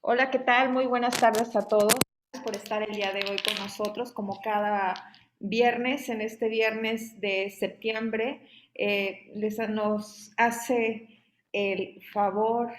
Hola, ¿qué tal? Muy buenas tardes a todos. Gracias por estar el día de hoy con nosotros, como cada viernes, en este viernes de septiembre. Nos hace el favor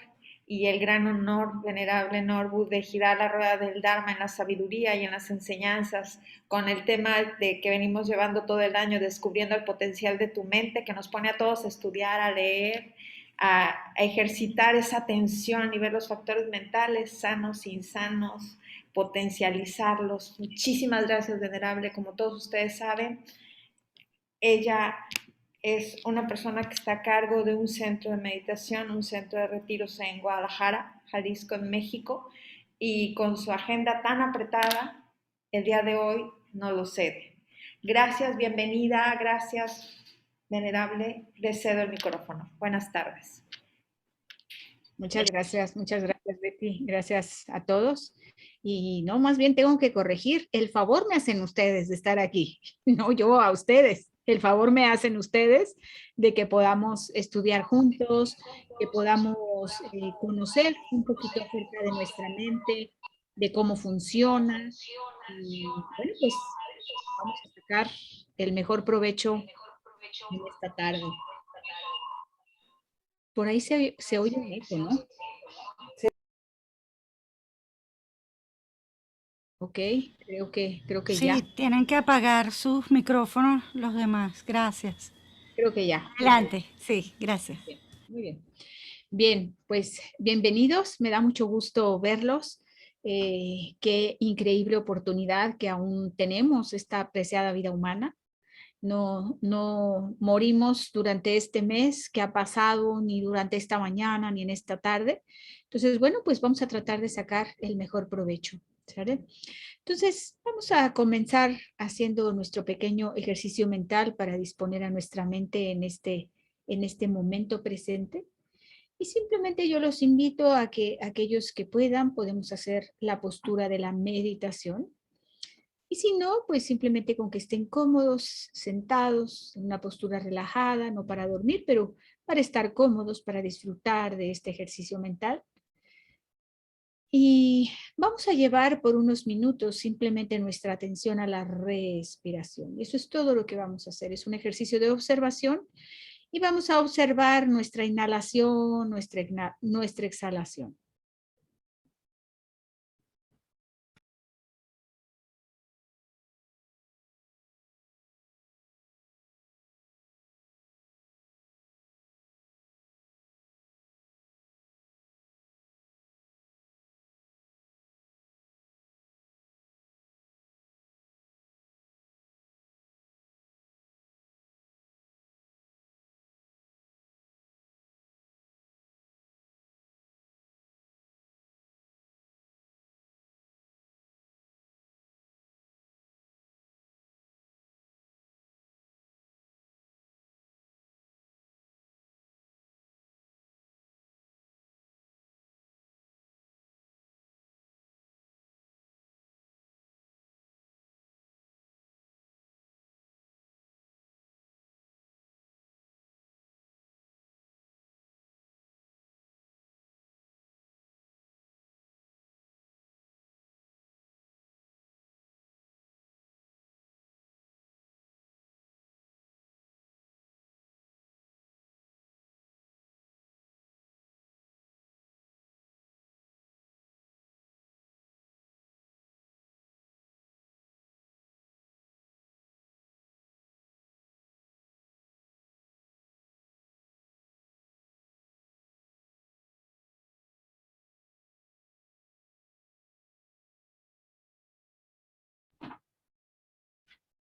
y el gran honor, venerable Norbu, de girar la rueda del Dharma en la sabiduría y en las enseñanzas, con el tema de que venimos llevando todo el año, descubriendo el potencial de tu mente, que nos pone a todos a estudiar, a leer, a ejercitar esa atención y ver los factores mentales, sanos, insanos, potencializarlos. Muchísimas gracias, venerable. Como todos ustedes saben, ella es una persona que está a cargo de un centro de meditación, un centro de retiros en Guadalajara, Jalisco, en México, y con su agenda tan apretada, el día de hoy no lo cede. Gracias, bienvenida, gracias, venerable. Le cedo el micrófono. Buenas tardes. Muchas gracias, Betty. Gracias a todos. Y no, más bien tengo que corregir. El favor me hacen ustedes de estar aquí, no yo a ustedes. El favor me hacen ustedes de que podamos estudiar juntos, que podamos conocer un poquito acerca de nuestra mente, de cómo funciona. Y bueno, pues vamos a sacar el mejor provecho en esta tarde. Por ahí se oye un eco, ¿no? Ok, creo que Sí, ya, tienen que apagar sus micrófonos los demás. Gracias. creo que ya. Adelante. Sí, gracias. Bien, muy bien. Bien, pues bienvenidos, me da mucho gusto verlos. Qué increíble oportunidad que aún tenemos esta preciada vida humana. No morimos durante este mes que ha pasado, ni durante esta mañana, ni en esta tarde. Entonces, bueno, pues vamos a tratar de sacar el mejor provecho. ¿Sale? Entonces, vamos a comenzar haciendo nuestro pequeño ejercicio mental para disponer a nuestra mente en este momento presente. Y simplemente yo los invito a que aquellos que puedan, podemos hacer la postura de la meditación. Y si no, pues simplemente con que estén cómodos, sentados, en una postura relajada, no para dormir, pero para estar cómodos, para disfrutar de este ejercicio mental. Y vamos a llevar por unos minutos simplemente nuestra atención a la respiración. Y eso es todo lo que vamos a hacer. Es un ejercicio de observación y vamos a observar nuestra inhalación, nuestra exhalación.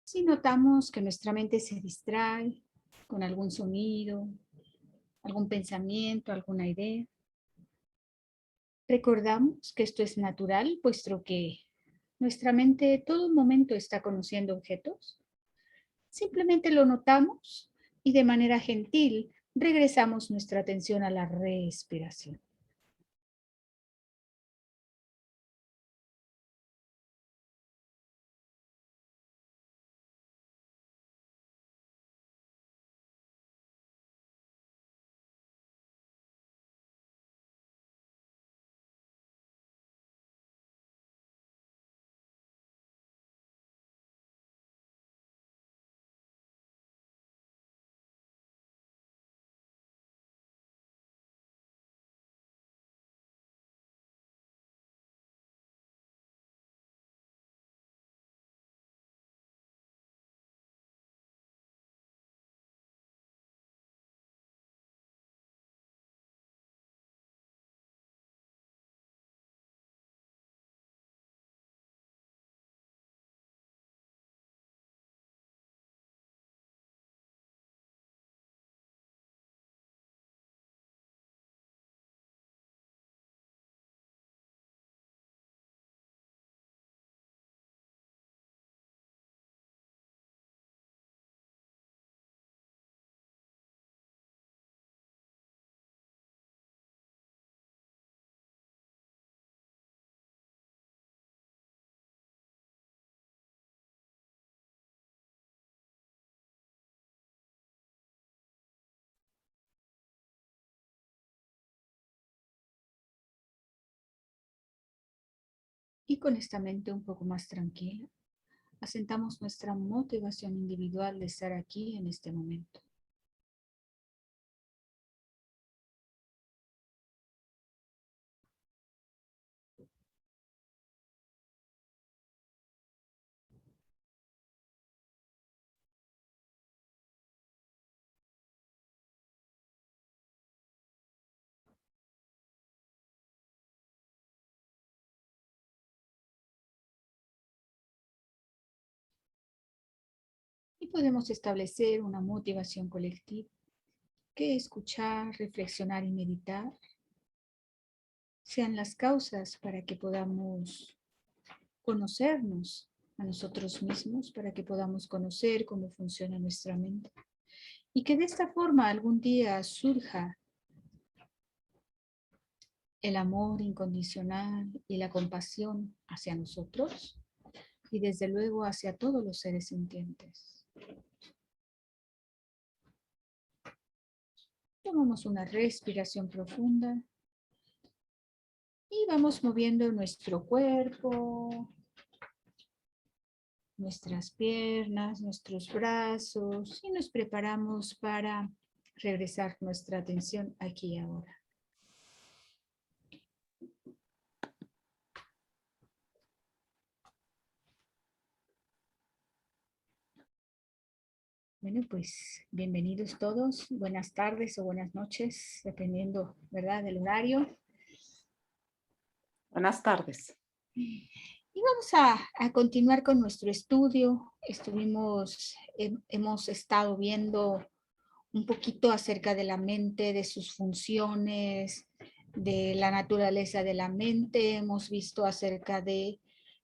Si notamos que nuestra mente se distrae con algún sonido, algún pensamiento, alguna idea, recordamos que esto es natural, puesto que nuestra mente todo momento está conociendo objetos. Simplemente lo notamos y de manera gentil regresamos nuestra atención a la respiración. Y con esta mente un poco más tranquila, asentamos nuestra motivación individual de estar aquí en este momento. Y podemos establecer una motivación colectiva que escuchar, reflexionar y meditar sean las causas para que podamos conocernos a nosotros mismos, para que podamos conocer cómo funciona nuestra mente. Y que de esta forma algún día surja el amor incondicional y la compasión hacia nosotros y desde luego hacia todos los seres sintientes. Tomamos una respiración profunda y vamos moviendo nuestro cuerpo, nuestras piernas, nuestros brazos y nos preparamos para regresar nuestra atención aquí y ahora. Bueno, pues bienvenidos todos. Buenas tardes o buenas noches, dependiendo, ¿verdad?, del horario. Buenas tardes. Y vamos a continuar con nuestro estudio. Hemos estado viendo un poquito acerca de la mente, de sus funciones, de la naturaleza de la mente. Hemos visto acerca de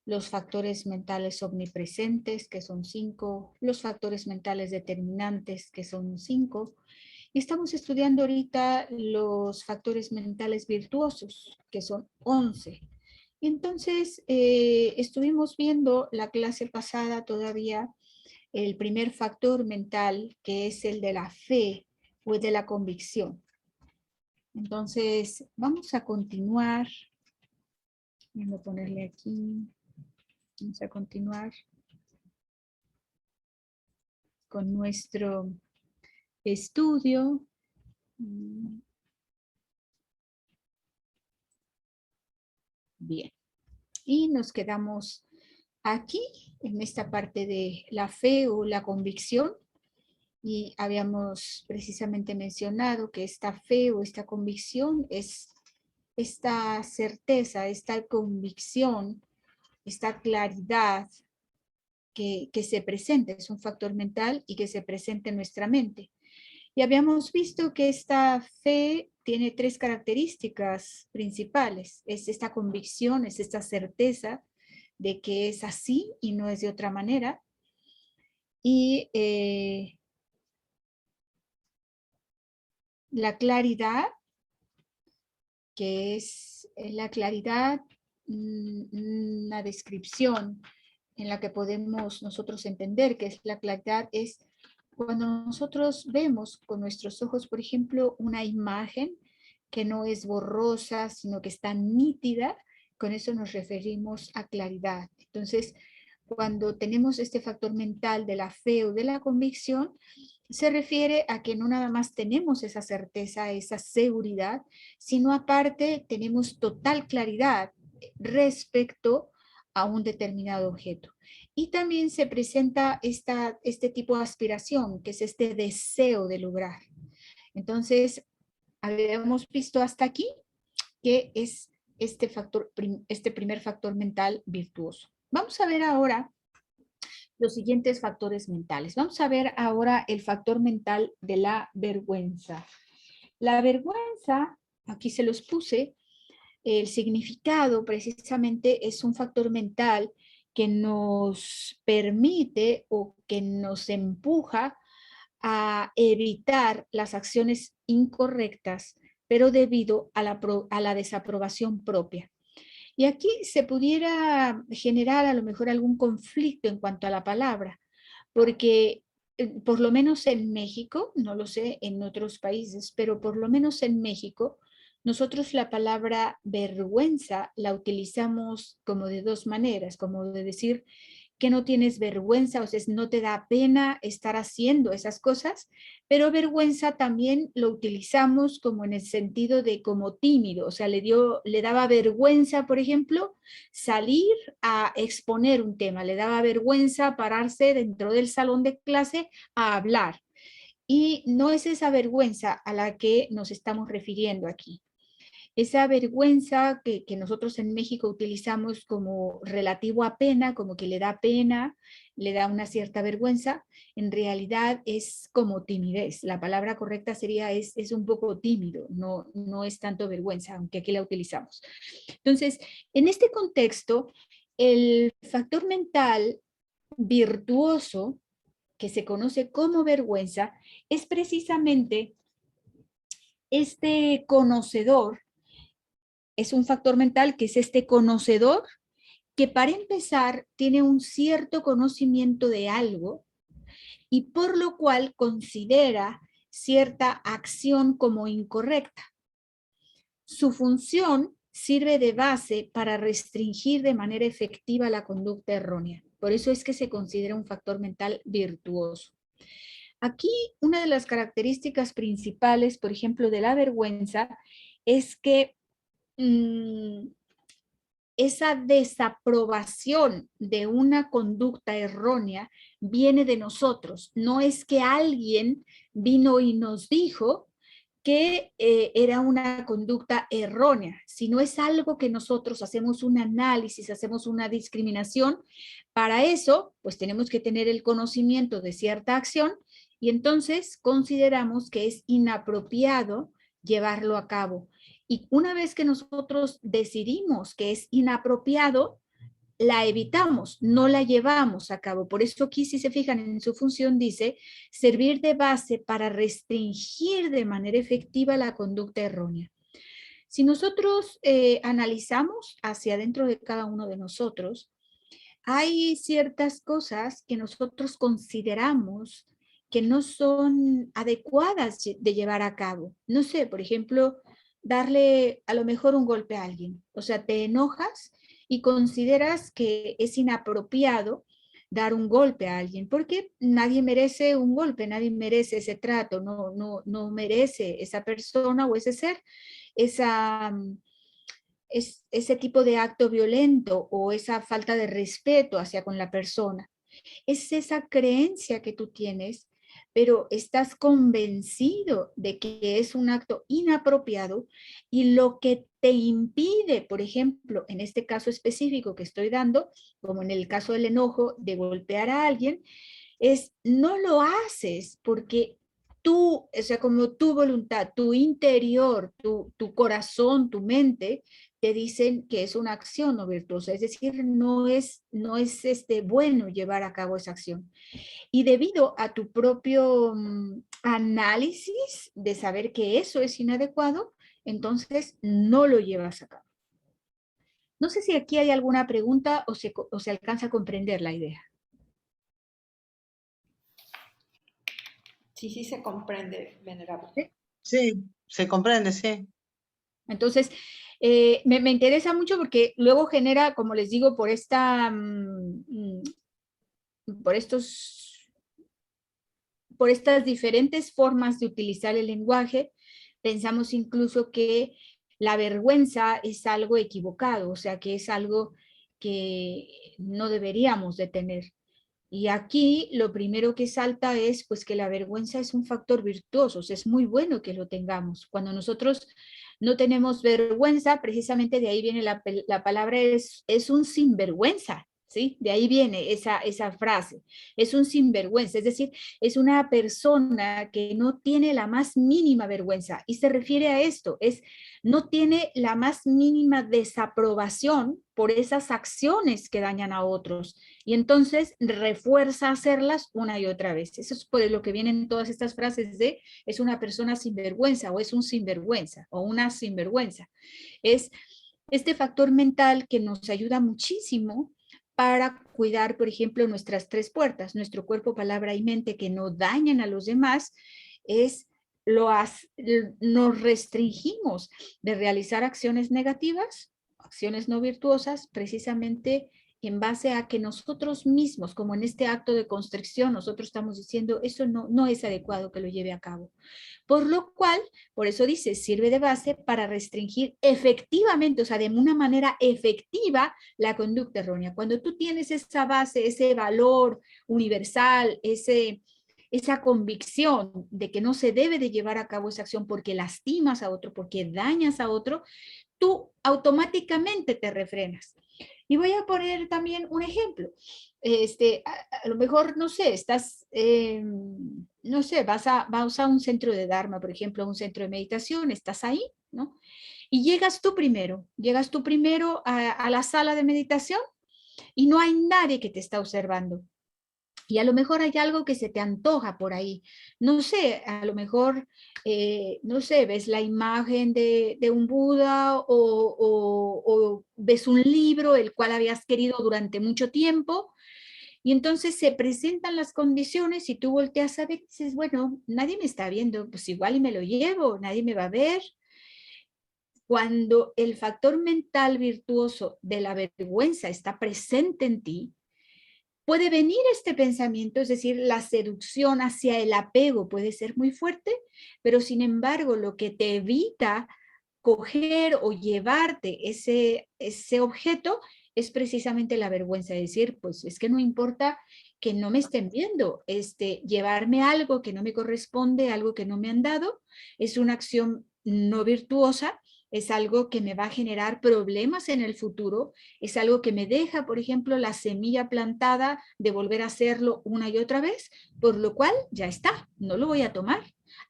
los factores mentales omnipresentes, que son 5, los factores mentales determinantes, que son 5, y estamos estudiando ahorita los factores mentales virtuosos, que son 11. Entonces, estuvimos viendo la clase pasada todavía el primer factor mental, que es el de la fe o de la convicción. Entonces, vamos a continuar. Voy a ponerle aquí. Vamos a continuar con nuestro estudio. Bien. Y nos quedamos aquí, en esta parte de la fe o la convicción. Y habíamos precisamente mencionado que esta fe o esta convicción es esta certeza, esta convicción, esta claridad que se presenta, es un factor mental y que se presenta en nuestra mente. Y habíamos visto que esta fe tiene 3 características principales. Es esta convicción, es esta certeza de que es así y no es de otra manera. Y la claridad, que es la claridad, una descripción en la que podemos nosotros entender que es la claridad, es cuando nosotros vemos con nuestros ojos, por ejemplo, una imagen que no es borrosa, sino que está nítida, con eso nos referimos a claridad. Entonces, cuando tenemos este factor mental de la fe o de la convicción, se refiere a que no nada más tenemos esa certeza, esa seguridad, sino aparte tenemos total claridad respecto a un determinado objeto. Y también se presenta este tipo de aspiración, que es este deseo de lograr. Entonces, habíamos visto hasta aquí que es este primer factor mental virtuoso. Vamos a ver ahora los siguientes factores mentales. Vamos a ver ahora el factor mental de la vergüenza. La vergüenza, aquí se los puse, el significado precisamente es un factor mental que nos permite o que nos empuja a evitar las acciones incorrectas, pero debido a la desaprobación propia. Y aquí se pudiera generar a lo mejor algún conflicto en cuanto a la palabra, porque por lo menos en México, no lo sé en otros países, pero por lo menos en México, Nosotros la palabra vergüenza la utilizamos como de dos maneras, como de decir que no tienes vergüenza, o sea, no te da pena estar haciendo esas cosas, pero vergüenza también lo utilizamos como en el sentido de como tímido, o sea, le daba vergüenza, por ejemplo, salir a exponer un tema, le daba vergüenza pararse dentro del salón de clase a hablar. Y no es esa vergüenza a la que nos estamos refiriendo aquí. Esa vergüenza que nosotros en México utilizamos como relativo a pena, como que le da pena, le da una cierta vergüenza, en realidad es como timidez. La palabra correcta sería es un poco tímido, no es tanto vergüenza, aunque aquí la utilizamos. Entonces, en este contexto, el factor mental virtuoso, que se conoce como vergüenza, es precisamente este conocedor. Es un factor mental que es este conocedor que para empezar tiene un cierto conocimiento de algo y por lo cual considera cierta acción como incorrecta. Su función sirve de base para restringir de manera efectiva la conducta errónea. Por eso es que se considera un factor mental virtuoso. Aquí una de las características principales, por ejemplo, de la vergüenza es que esa desaprobación de una conducta errónea viene de nosotros. No es que alguien vino y nos dijo que era una conducta errónea, sino es algo que nosotros hacemos un análisis, hacemos una discriminación. Para eso, pues tenemos que tener el conocimiento de cierta acción y entonces consideramos que es inapropiado llevarlo a cabo. Y una vez que nosotros decidimos que es inapropiado, la evitamos, no la llevamos a cabo. Por eso aquí, si se fijan en su función, dice servir de base para restringir de manera efectiva la conducta errónea. Si nosotros analizamos hacia adentro de cada uno de nosotros, hay ciertas cosas que nosotros consideramos que no son adecuadas de llevar a cabo. No sé, por ejemplo, darle a lo mejor un golpe a alguien. O sea, te enojas y consideras que es inapropiado dar un golpe a alguien, porque nadie merece un golpe, nadie merece ese trato, no merece esa persona o ese ser esa, ese tipo de acto violento o esa falta de respeto hacia con la persona. Es esa creencia que tú tienes, pero estás convencido de que es un acto inapropiado y lo que te impide, por ejemplo, en este caso específico que estoy dando, como en el caso del enojo, de golpear a alguien, es no lo haces porque tú, o sea, como tu voluntad, tu interior, tu corazón, tu mente, te dicen que es una acción no virtuosa, es decir, no es bueno llevar a cabo esa acción. Y debido a tu propio análisis de saber que eso es inadecuado, entonces no lo llevas a cabo. No sé si aquí hay alguna pregunta o se alcanza a comprender la idea. Sí, sí se comprende, venerable. Sí, se comprende, sí. Entonces, me interesa mucho porque luego genera, como les digo, por estas diferentes formas de utilizar el lenguaje, pensamos incluso que la vergüenza es algo equivocado, o sea, que es algo que no deberíamos de tener. Y aquí lo primero que salta es pues que la vergüenza es un factor virtuoso, o sea, es muy bueno que lo tengamos. Cuando nosotros no tenemos vergüenza, precisamente de ahí viene la palabra es un sinvergüenza, ¿sí? De ahí viene esa frase, es un sinvergüenza, es decir, es una persona que no tiene la más mínima vergüenza y se refiere a esto, no tiene la más mínima desaprobación por esas acciones que dañan a otros y entonces refuerza hacerlas una y otra vez. Eso es por lo que vienen todas estas frases de es una persona sinvergüenza o es un sinvergüenza o una sinvergüenza. Es este factor mental que nos ayuda muchísimo para cuidar, por ejemplo, nuestras tres puertas, nuestro cuerpo, palabra y mente, que no dañan a los demás, es nos restringimos de realizar acciones negativas, acciones no virtuosas, precisamente en base a que nosotros mismos, como en este acto de constricción, nosotros estamos diciendo, eso no es adecuado que lo lleve a cabo. Por lo cual, por eso dice, sirve de base para restringir efectivamente, o sea, de una manera efectiva, la conducta errónea. Cuando tú tienes esa base, ese valor universal, esa convicción de que no se debe de llevar a cabo esa acción porque lastimas a otro, porque dañas a otro, tú automáticamente te refrenas. Y voy a poner también un ejemplo. A lo mejor, no sé, no sé, vas a un centro de Dharma, por ejemplo, a un centro de meditación, estás ahí, ¿no? Y llegas tú primero a la sala de meditación y no hay nadie que te está observando. Y a lo mejor hay algo que se te antoja por ahí. No sé, a lo mejor, no sé, ves la imagen de un Buda o ves un libro el cual habías querido durante mucho tiempo y entonces se presentan las condiciones y tú volteas a ver y dices, bueno, nadie me está viendo, pues igual y me lo llevo, nadie me va a ver. Cuando el factor mental virtuoso de la vergüenza está presente en ti, puede venir este pensamiento, es decir, la seducción hacia el apego puede ser muy fuerte, pero sin embargo lo que te evita coger o llevarte ese objeto es precisamente la vergüenza, de decir, pues es que no importa que no me estén viendo, llevarme algo que no me corresponde, algo que no me han dado, es una acción no virtuosa, es algo que me va a generar problemas en el futuro, es algo que me deja, por ejemplo, la semilla plantada de volver a hacerlo una y otra vez, por lo cual ya está, no lo voy a tomar.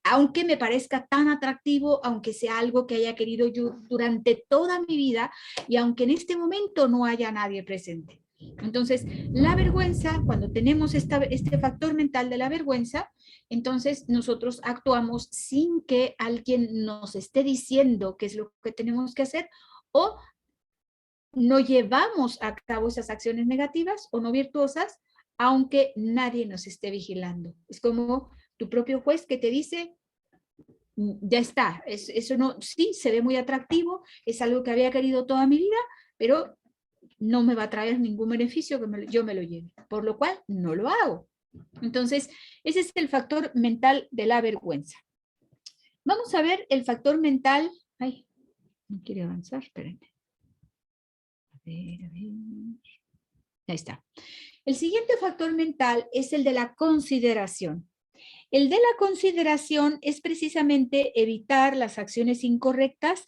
Aunque me parezca tan atractivo, aunque sea algo que haya querido yo durante toda mi vida y aunque en este momento no haya nadie presente. Entonces, la vergüenza, cuando tenemos este factor mental de la vergüenza, entonces nosotros actuamos sin que alguien nos esté diciendo qué es lo que tenemos que hacer o no llevamos a cabo esas acciones negativas o no virtuosas, aunque nadie nos esté vigilando. Es como tu propio juez que te dice, ya está, eso no, sí, se ve muy atractivo, es algo que había querido toda mi vida, pero no me va a traer ningún beneficio que yo me lo lleve, por lo cual no lo hago. Entonces, ese es el factor mental de la vergüenza. Vamos a ver el factor mental, ay, no quiere avanzar, espérenme. A ver. Ahí está. El siguiente factor mental es el de la consideración. El de la consideración es precisamente evitar las acciones incorrectas,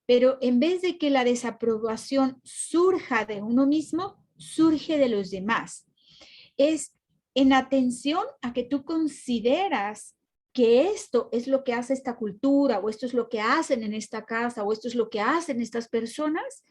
pero en vez de que la desaprobación surja de uno mismo, surge de los demás. Es en atención a que tú consideras que esto es lo que hace esta cultura, o esto es lo que hacen en esta casa, o esto es lo que hacen estas personas,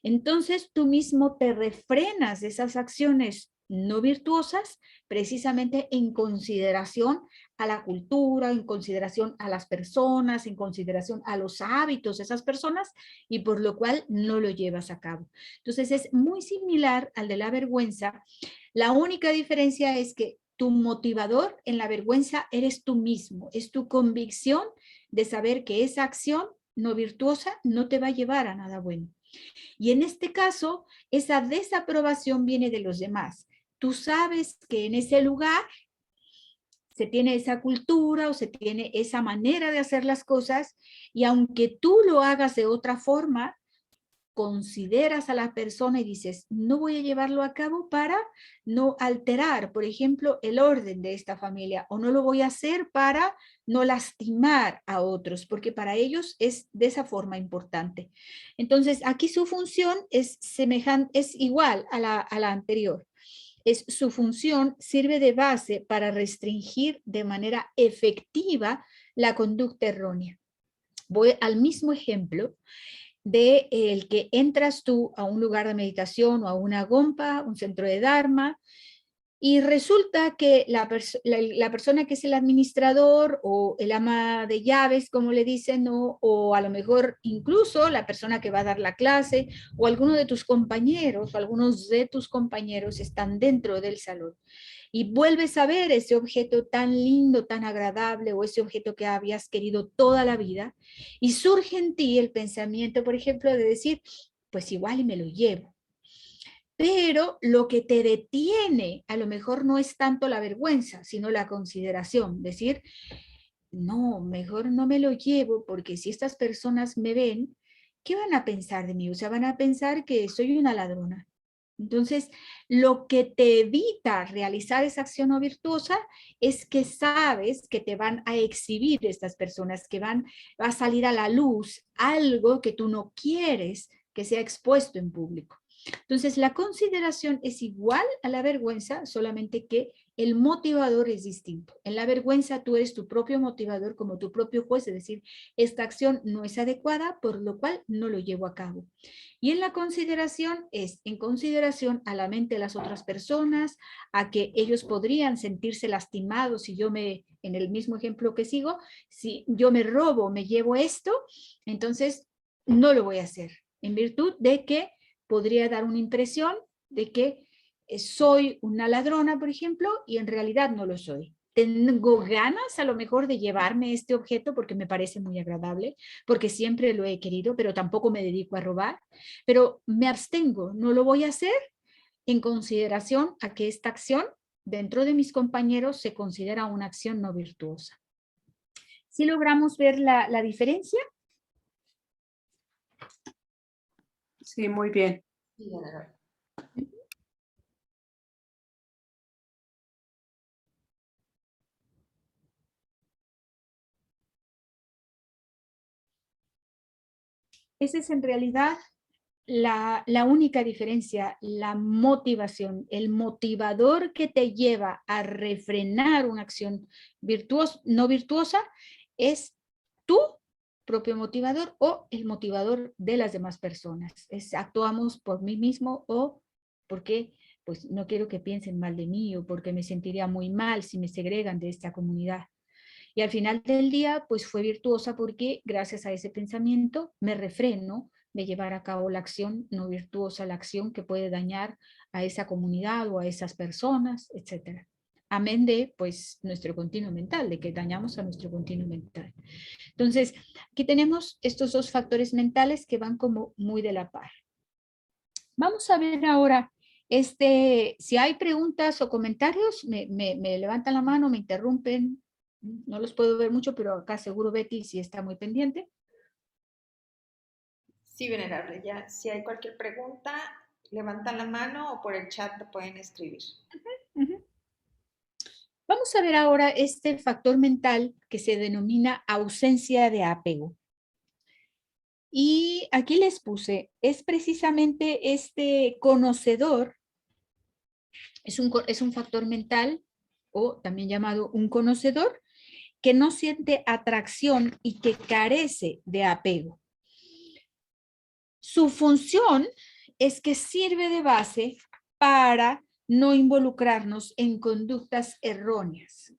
entonces tú mismo te refrenas de esas acciones no virtuosas, precisamente en consideración a la cultura, en consideración a las personas, en consideración a los hábitos de esas personas, y por lo cual no lo llevas a cabo. Entonces es muy similar al de la vergüenza. La única diferencia es que tu motivador en la vergüenza eres tú mismo, es tu convicción de saber que esa acción no virtuosa no te va a llevar a nada bueno. Y en este caso, esa desaprobación viene de los demás. Tú sabes que en ese lugar se tiene esa cultura o se tiene esa manera de hacer las cosas y aunque tú lo hagas de otra forma, consideras a la persona y dices, no voy a llevarlo a cabo para no alterar, por ejemplo, el orden de esta familia, o no lo voy a hacer para no lastimar a otros, porque para ellos es de esa forma importante. Entonces, aquí su función es semejante, es igual a la anterior. Su función sirve de base para restringir de manera efectiva la conducta errónea. Voy al mismo ejemplo de el que entras tú a un lugar de meditación o a una gompa, un centro de Dharma, Y resulta que la persona que es el administrador o el ama de llaves, como le dicen, o a lo mejor incluso la persona que va a dar la clase, o alguno de tus compañeros, o algunos de tus compañeros están dentro del salón. Y vuelves a ver ese objeto tan lindo, tan agradable, o ese objeto que habías querido toda la vida, y surge en ti el pensamiento, por ejemplo, de decir, pues igual y me lo llevo. Pero lo que te detiene a lo mejor no es tanto la vergüenza, sino la consideración. Decir, no, mejor no me lo llevo porque si estas personas me ven, ¿qué van a pensar de mí? O sea, van a pensar que soy una ladrona. Entonces, lo que te evita realizar esa acción no virtuosa es que sabes que te van a exhibir estas personas, que va a salir a la luz algo que tú no quieres que sea expuesto en público. Entonces, la consideración es igual a la vergüenza, solamente que el motivador es distinto. En la vergüenza tú eres tu propio motivador como tu propio juez, es decir, esta acción no es adecuada, por lo cual no lo llevo a cabo. Y en la consideración es en consideración a la mente de las otras personas, a que ellos podrían sentirse lastimados si yo en el mismo ejemplo que sigo, si yo me robo, me llevo esto, entonces no lo voy a hacer, en virtud de que podría dar una impresión de que soy una ladrona, por ejemplo, y en realidad no lo soy. Tengo ganas a lo mejor de llevarme este objeto porque me parece muy agradable, porque siempre lo he querido, pero tampoco me dedico a robar, pero me abstengo, no lo voy a hacer en consideración a que esta acción dentro de mis compañeros se considera una acción no virtuosa. ¿Sí logramos ver la diferencia? Sí, muy bien. Esa es en realidad la única diferencia, la motivación, el motivador que te lleva a refrenar una acción no virtuosa es tu propio motivador o el motivador de las demás personas. Actuamos por mí mismo o porque pues no quiero que piensen mal de mí o porque me sentiría muy mal si me segregan de esta comunidad. Y al final del día, pues fue virtuosa porque gracias a ese pensamiento me refreno de llevar a cabo la acción no virtuosa, la acción que puede dañar a esa comunidad o a esas personas, etc. Amén de, pues, nuestro continuo mental, de que dañamos a nuestro continuo mental. Entonces, aquí tenemos estos dos factores mentales que van como muy de la par. Vamos a ver ahora, si hay preguntas o comentarios, me levantan la mano, me interrumpen, no los puedo ver mucho, pero acá seguro Betty sí está muy pendiente. Sí, venerable, ya si hay cualquier pregunta, levantan la mano o por el chat te pueden escribir. Vamos a ver ahora este factor mental que se denomina ausencia de apego. Y aquí les puse, es precisamente este conocedor, es un factor mental, o también llamado un conocedor, que no siente atracción y que carece de apego. Su función es que sirve de base para no involucrarnos en conductas erróneas.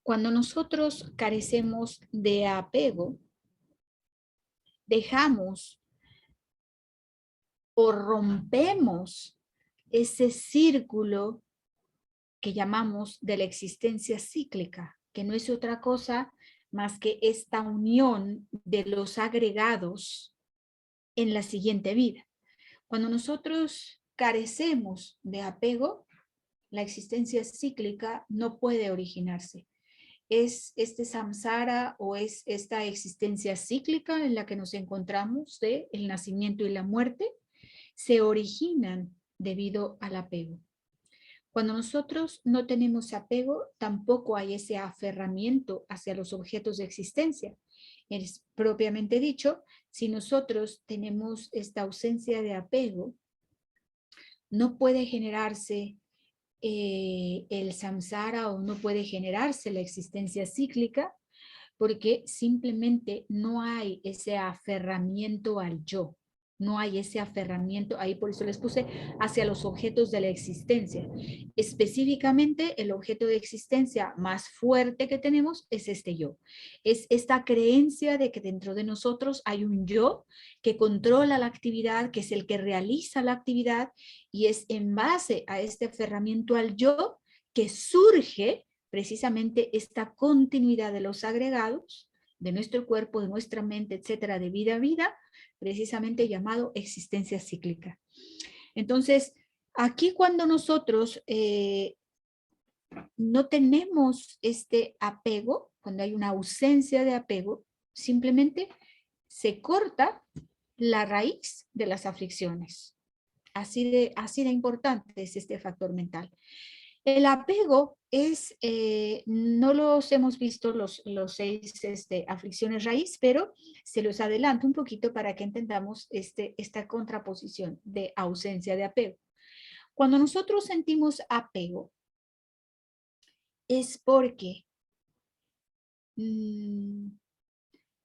Cuando nosotros carecemos de apego, dejamos o rompemos ese círculo que llamamos de la existencia cíclica, que no es otra cosa más que esta unión de los agregados en la siguiente vida. Cuando nosotros carecemos de apego, la existencia cíclica no puede originarse. Es este samsara o es esta existencia cíclica en la que nos encontramos de el nacimiento y la muerte, se originan debido al apego. Cuando nosotros no tenemos apego, tampoco hay ese aferramiento hacia los objetos de existencia. Es propiamente dicho, si nosotros tenemos esta ausencia de apego, no puede generarse el samsara o no puede generarse la existencia cíclica porque simplemente no hay ese aferramiento al yo. No hay ese aferramiento, ahí por eso les puse hacia los objetos de la existencia. Específicamente, el objeto de existencia más fuerte que tenemos es este yo. Es esta creencia de que dentro de nosotros hay un yo que controla la actividad, que es el que realiza la actividad, y es en base a este aferramiento al yo que surge precisamente esta continuidad de los agregados de nuestro cuerpo, de nuestra mente, etcétera, de vida a vida, precisamente llamado existencia cíclica. Entonces, aquí cuando nosotros no tenemos este apego, cuando hay una ausencia de apego, simplemente se corta la raíz de las aflicciones. Así de importante es este factor mental. El apego es, no los hemos visto los 6 aflicciones raíz, pero se los adelanto un poquito para que entendamos esta contraposición de ausencia de apego. Cuando nosotros sentimos apego, es porque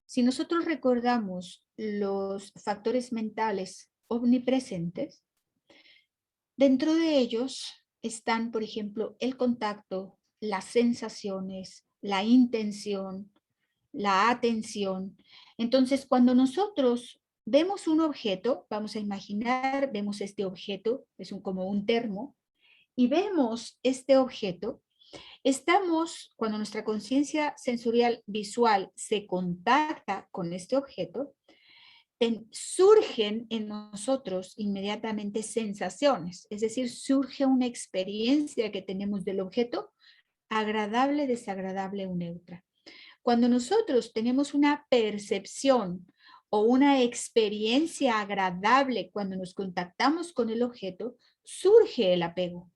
si nosotros recordamos los factores mentales omnipresentes, dentro de ellos están, por ejemplo, el contacto, las sensaciones, la intención, la atención. Entonces, cuando nosotros vemos un objeto, vamos a imaginar, vemos este objeto, es como un termo, y vemos este objeto, estamos, cuando nuestra conciencia sensorial visual se contacta con este objeto, surgen en nosotros inmediatamente sensaciones, es decir, surge una experiencia que tenemos del objeto, agradable, desagradable o neutra. Cuando nosotros tenemos una percepción o una experiencia agradable cuando nos contactamos con el objeto, surge el apego.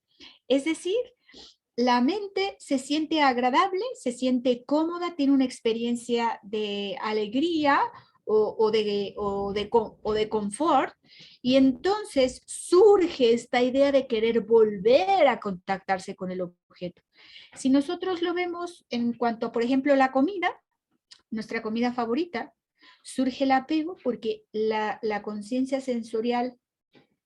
Es decir, la mente se siente agradable, se siente cómoda, tiene una experiencia de alegría o de confort, y entonces surge esta idea de querer volver a contactarse con el objeto. Si nosotros lo vemos en cuanto a, por ejemplo, la comida, nuestra comida favorita, surge el apego porque la conciencia sensorial,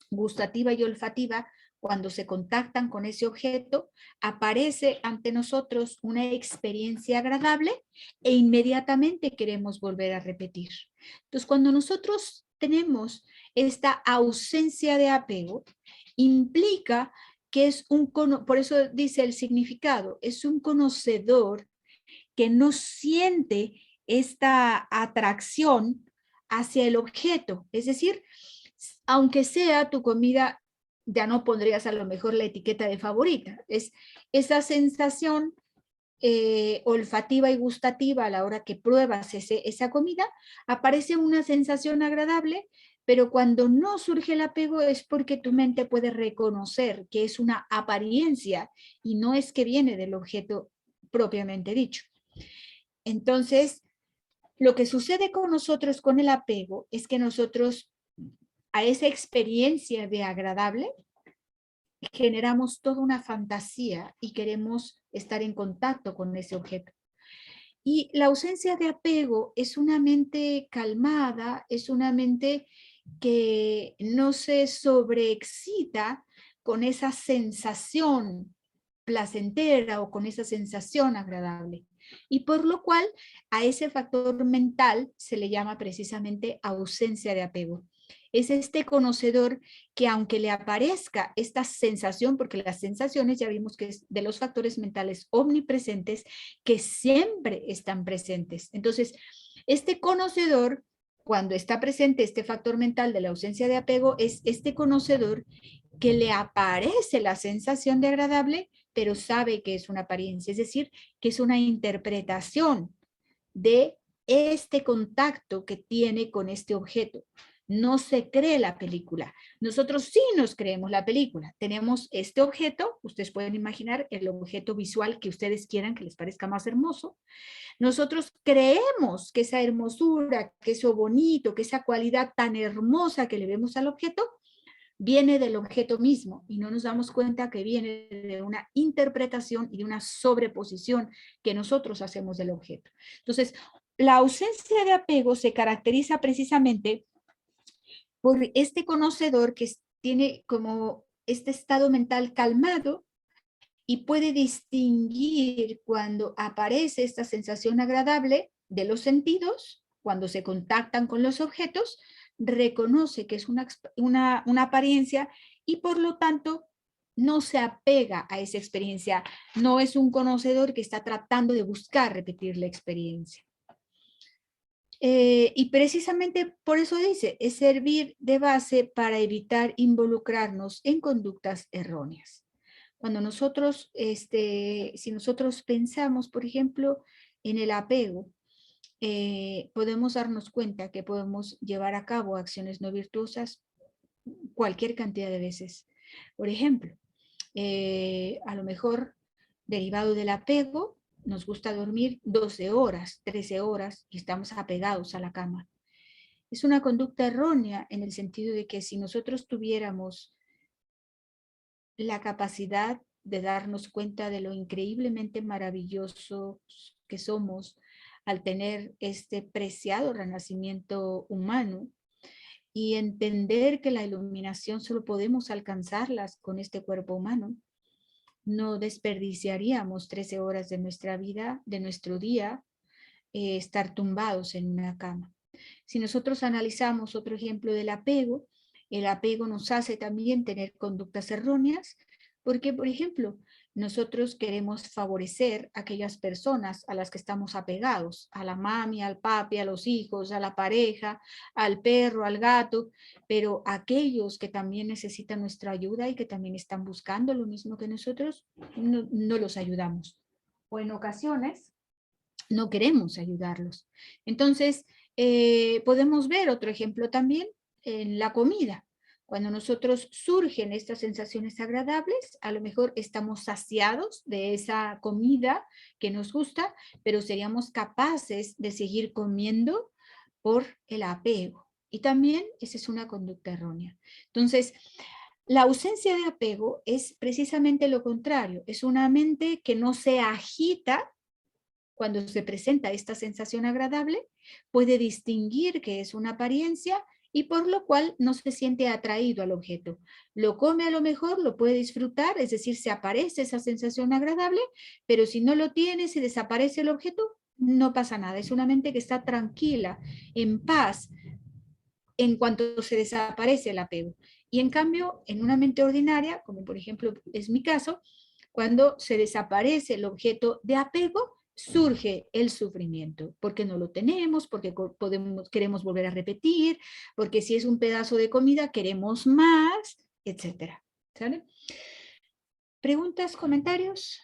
gustativa y olfativa, cuando se contactan con ese objeto, aparece ante nosotros una experiencia agradable e inmediatamente queremos volver a repetir. Entonces, cuando nosotros tenemos esta ausencia de apego, implica que es por eso dice el significado, es un conocedor que no siente esta atracción hacia el objeto. Es decir, aunque sea tu comida, ya no pondrías a lo mejor la etiqueta de favorita. Es esa sensación olfativa y gustativa a la hora que pruebas esa comida, aparece una sensación agradable, pero cuando no surge el apego es porque tu mente puede reconocer que es una apariencia y no es que viene del objeto propiamente dicho. Entonces, lo que sucede con nosotros con el apego es que nosotros a esa experiencia de agradable generamos toda una fantasía y queremos estar en contacto con ese objeto. Y la ausencia de apego es una mente calmada, es una mente que no se sobreexcita con esa sensación placentera o con esa sensación agradable. Y por lo cual a ese factor mental se le llama precisamente ausencia de apego. Es este conocedor que aunque le aparezca esta sensación, porque las sensaciones ya vimos que es de los factores mentales omnipresentes, que siempre están presentes. Entonces, este conocedor, cuando está presente este factor mental de la ausencia de apego, es este conocedor que le aparece la sensación de agradable, pero sabe que es una apariencia, es decir, que es una interpretación de este contacto que tiene con este objeto. No se cree la película. Nosotros sí nos creemos la película. Tenemos este objeto, ustedes pueden imaginar el objeto visual que ustedes quieran, que les parezca más hermoso. Nosotros creemos que esa hermosura, que eso bonito, que esa cualidad tan hermosa que le vemos al objeto, viene del objeto mismo y no nos damos cuenta que viene de una interpretación y de una sobreposición que nosotros hacemos del objeto. Entonces, la ausencia de apego se caracteriza precisamente por este conocedor que tiene como este estado mental calmado y puede distinguir cuando aparece esta sensación agradable de los sentidos, cuando se contactan con los objetos, reconoce que es una apariencia y por lo tanto no se apega a esa experiencia, no es un conocedor que está tratando de buscar repetir la experiencia. Y precisamente por eso dice, es servir de base para evitar involucrarnos en conductas erróneas. Cuando nosotros, si nosotros pensamos, por ejemplo, en el apego, podemos darnos cuenta que podemos llevar a cabo acciones no virtuosas cualquier cantidad de veces. Por ejemplo, a lo mejor derivado del apego, nos gusta dormir 12 horas, 13 horas y estamos apegados a la cama. Es una conducta errónea en el sentido de que si nosotros tuviéramos la capacidad de darnos cuenta de lo increíblemente maravillosos que somos al tener este preciado renacimiento humano y entender que la iluminación solo podemos alcanzarlas con este cuerpo humano, no desperdiciaríamos 13 horas de nuestra vida, de nuestro día, estar tumbados en una cama. Si nosotros analizamos otro ejemplo del apego, el apego nos hace también tener conductas erróneas, porque, por ejemplo, nosotros queremos favorecer a aquellas personas a las que estamos apegados, a la mami, al papi, a los hijos, a la pareja, al perro, al gato, pero aquellos que también necesitan nuestra ayuda y que también están buscando lo mismo que nosotros, no los ayudamos. O en ocasiones no queremos ayudarlos. Entonces, podemos ver otro ejemplo también en la comida. Cuando nosotros surgen estas sensaciones agradables, a lo mejor estamos saciados de esa comida que nos gusta, pero seríamos capaces de seguir comiendo por el apego. Y también esa es una conducta errónea. Entonces, la ausencia de apego es precisamente lo contrario. Es una mente que no se agita cuando se presenta esta sensación agradable, puede distinguir que es una apariencia y por lo cual no se siente atraído al objeto. Lo come a lo mejor, lo puede disfrutar, es decir, se aparece esa sensación agradable, pero si no lo tiene, si desaparece el objeto, no pasa nada. Es una mente que está tranquila, en paz, en cuanto se desaparece el apego. Y en cambio, en una mente ordinaria, como por ejemplo es mi caso, cuando se desaparece el objeto de apego, surge el sufrimiento, porque no lo tenemos, porque queremos volver a repetir, porque si es un pedazo de comida queremos más, etcétera. ¿Sale? ¿Preguntas, comentarios?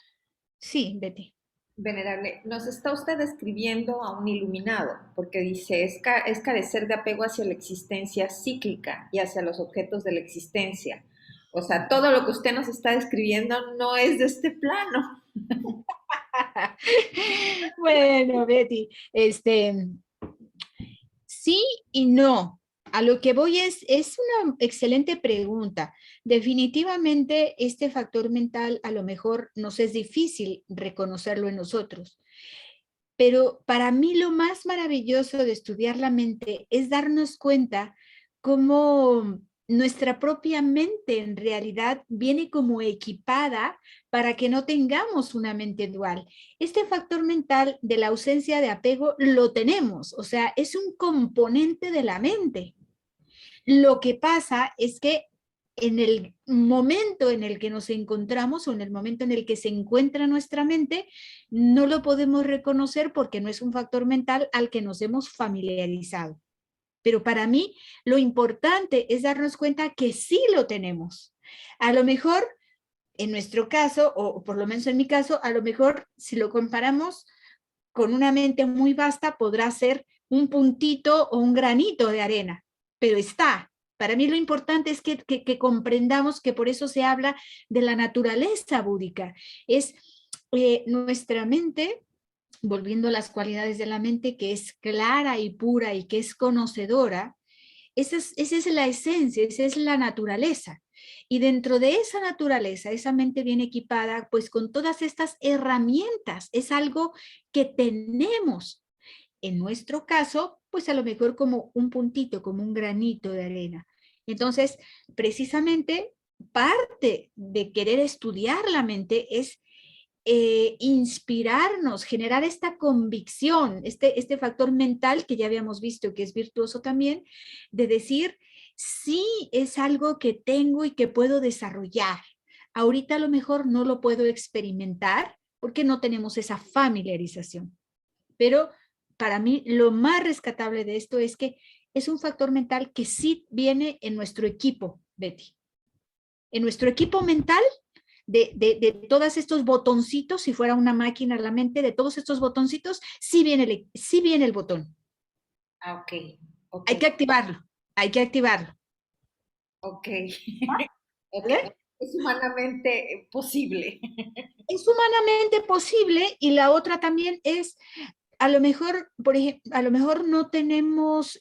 Sí, Betty. Venerable, nos está usted describiendo a un iluminado, porque dice, es carecer de apego hacia la existencia cíclica y hacia los objetos de la existencia. O sea, todo lo que usted nos está describiendo no es de este plano. Bueno, Betty, sí y no. A lo que voy es una excelente pregunta. Definitivamente este factor mental a lo mejor nos es difícil reconocerlo en nosotros. Pero para mí lo más maravilloso de estudiar la mente es darnos cuenta cómo nuestra propia mente en realidad viene como equipada para que no tengamos una mente dual. Este factor mental de la ausencia de apego lo tenemos, o sea, es un componente de la mente. Lo que pasa es que en el momento en el que nos encontramos o en el momento en el que se encuentra nuestra mente, no lo podemos reconocer porque no es un factor mental al que nos hemos familiarizado. Pero para mí lo importante es darnos cuenta que sí lo tenemos. A lo mejor, en nuestro caso, o por lo menos en mi caso, a lo mejor si lo comparamos con una mente muy vasta, podrá ser un puntito o un granito de arena, pero está. Para mí lo importante es que comprendamos que por eso se habla de la naturaleza búdica. Es nuestra mente, volviendo a las cualidades de la mente, que es clara y pura y que es conocedora, esa es la esencia, esa es la naturaleza. Y dentro de esa naturaleza, esa mente viene equipada pues con todas estas herramientas. Es algo que tenemos. En nuestro caso, pues a lo mejor como un puntito, como un granito de arena. Entonces, precisamente, parte de querer estudiar la mente es inspirarnos, generar esta convicción, este factor mental que ya habíamos visto que es virtuoso también, de decir, sí, es algo que tengo y que puedo desarrollar. Ahorita a lo mejor no lo puedo experimentar porque no tenemos esa familiarización. Pero para mí lo más rescatable de esto es que es un factor mental que sí viene en nuestro equipo, Betty. En nuestro equipo mental de todos estos botoncitos, si fuera una máquina la mente, de todos estos botoncitos, sí viene el botón. Ah, ok, ok, Hay que activarlo, hay que activarlo. ok. Ok, ¿Vale? es humanamente posible. Es humanamente posible y la otra también es, a lo mejor, por ejemplo, a lo mejor no tenemos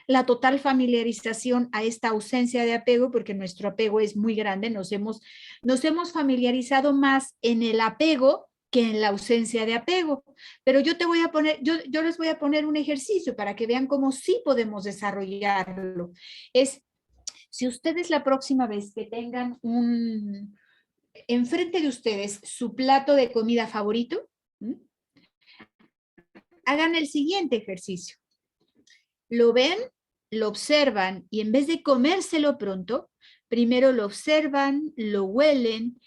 la total familiarización a esta ausencia de apego porque nuestro apego es muy grande, nos hemos familiarizado más en el apego que en la ausencia de apego. Pero yo te voy a poner, yo les voy a poner un ejercicio para que vean cómo sí podemos desarrollarlo. Es, si ustedes la próxima vez que tengan enfrente de ustedes su plato de comida favorito, ¿m? Hagan el siguiente ejercicio. Lo ven, lo observan y en vez de comérselo pronto, primero lo observan, lo huelen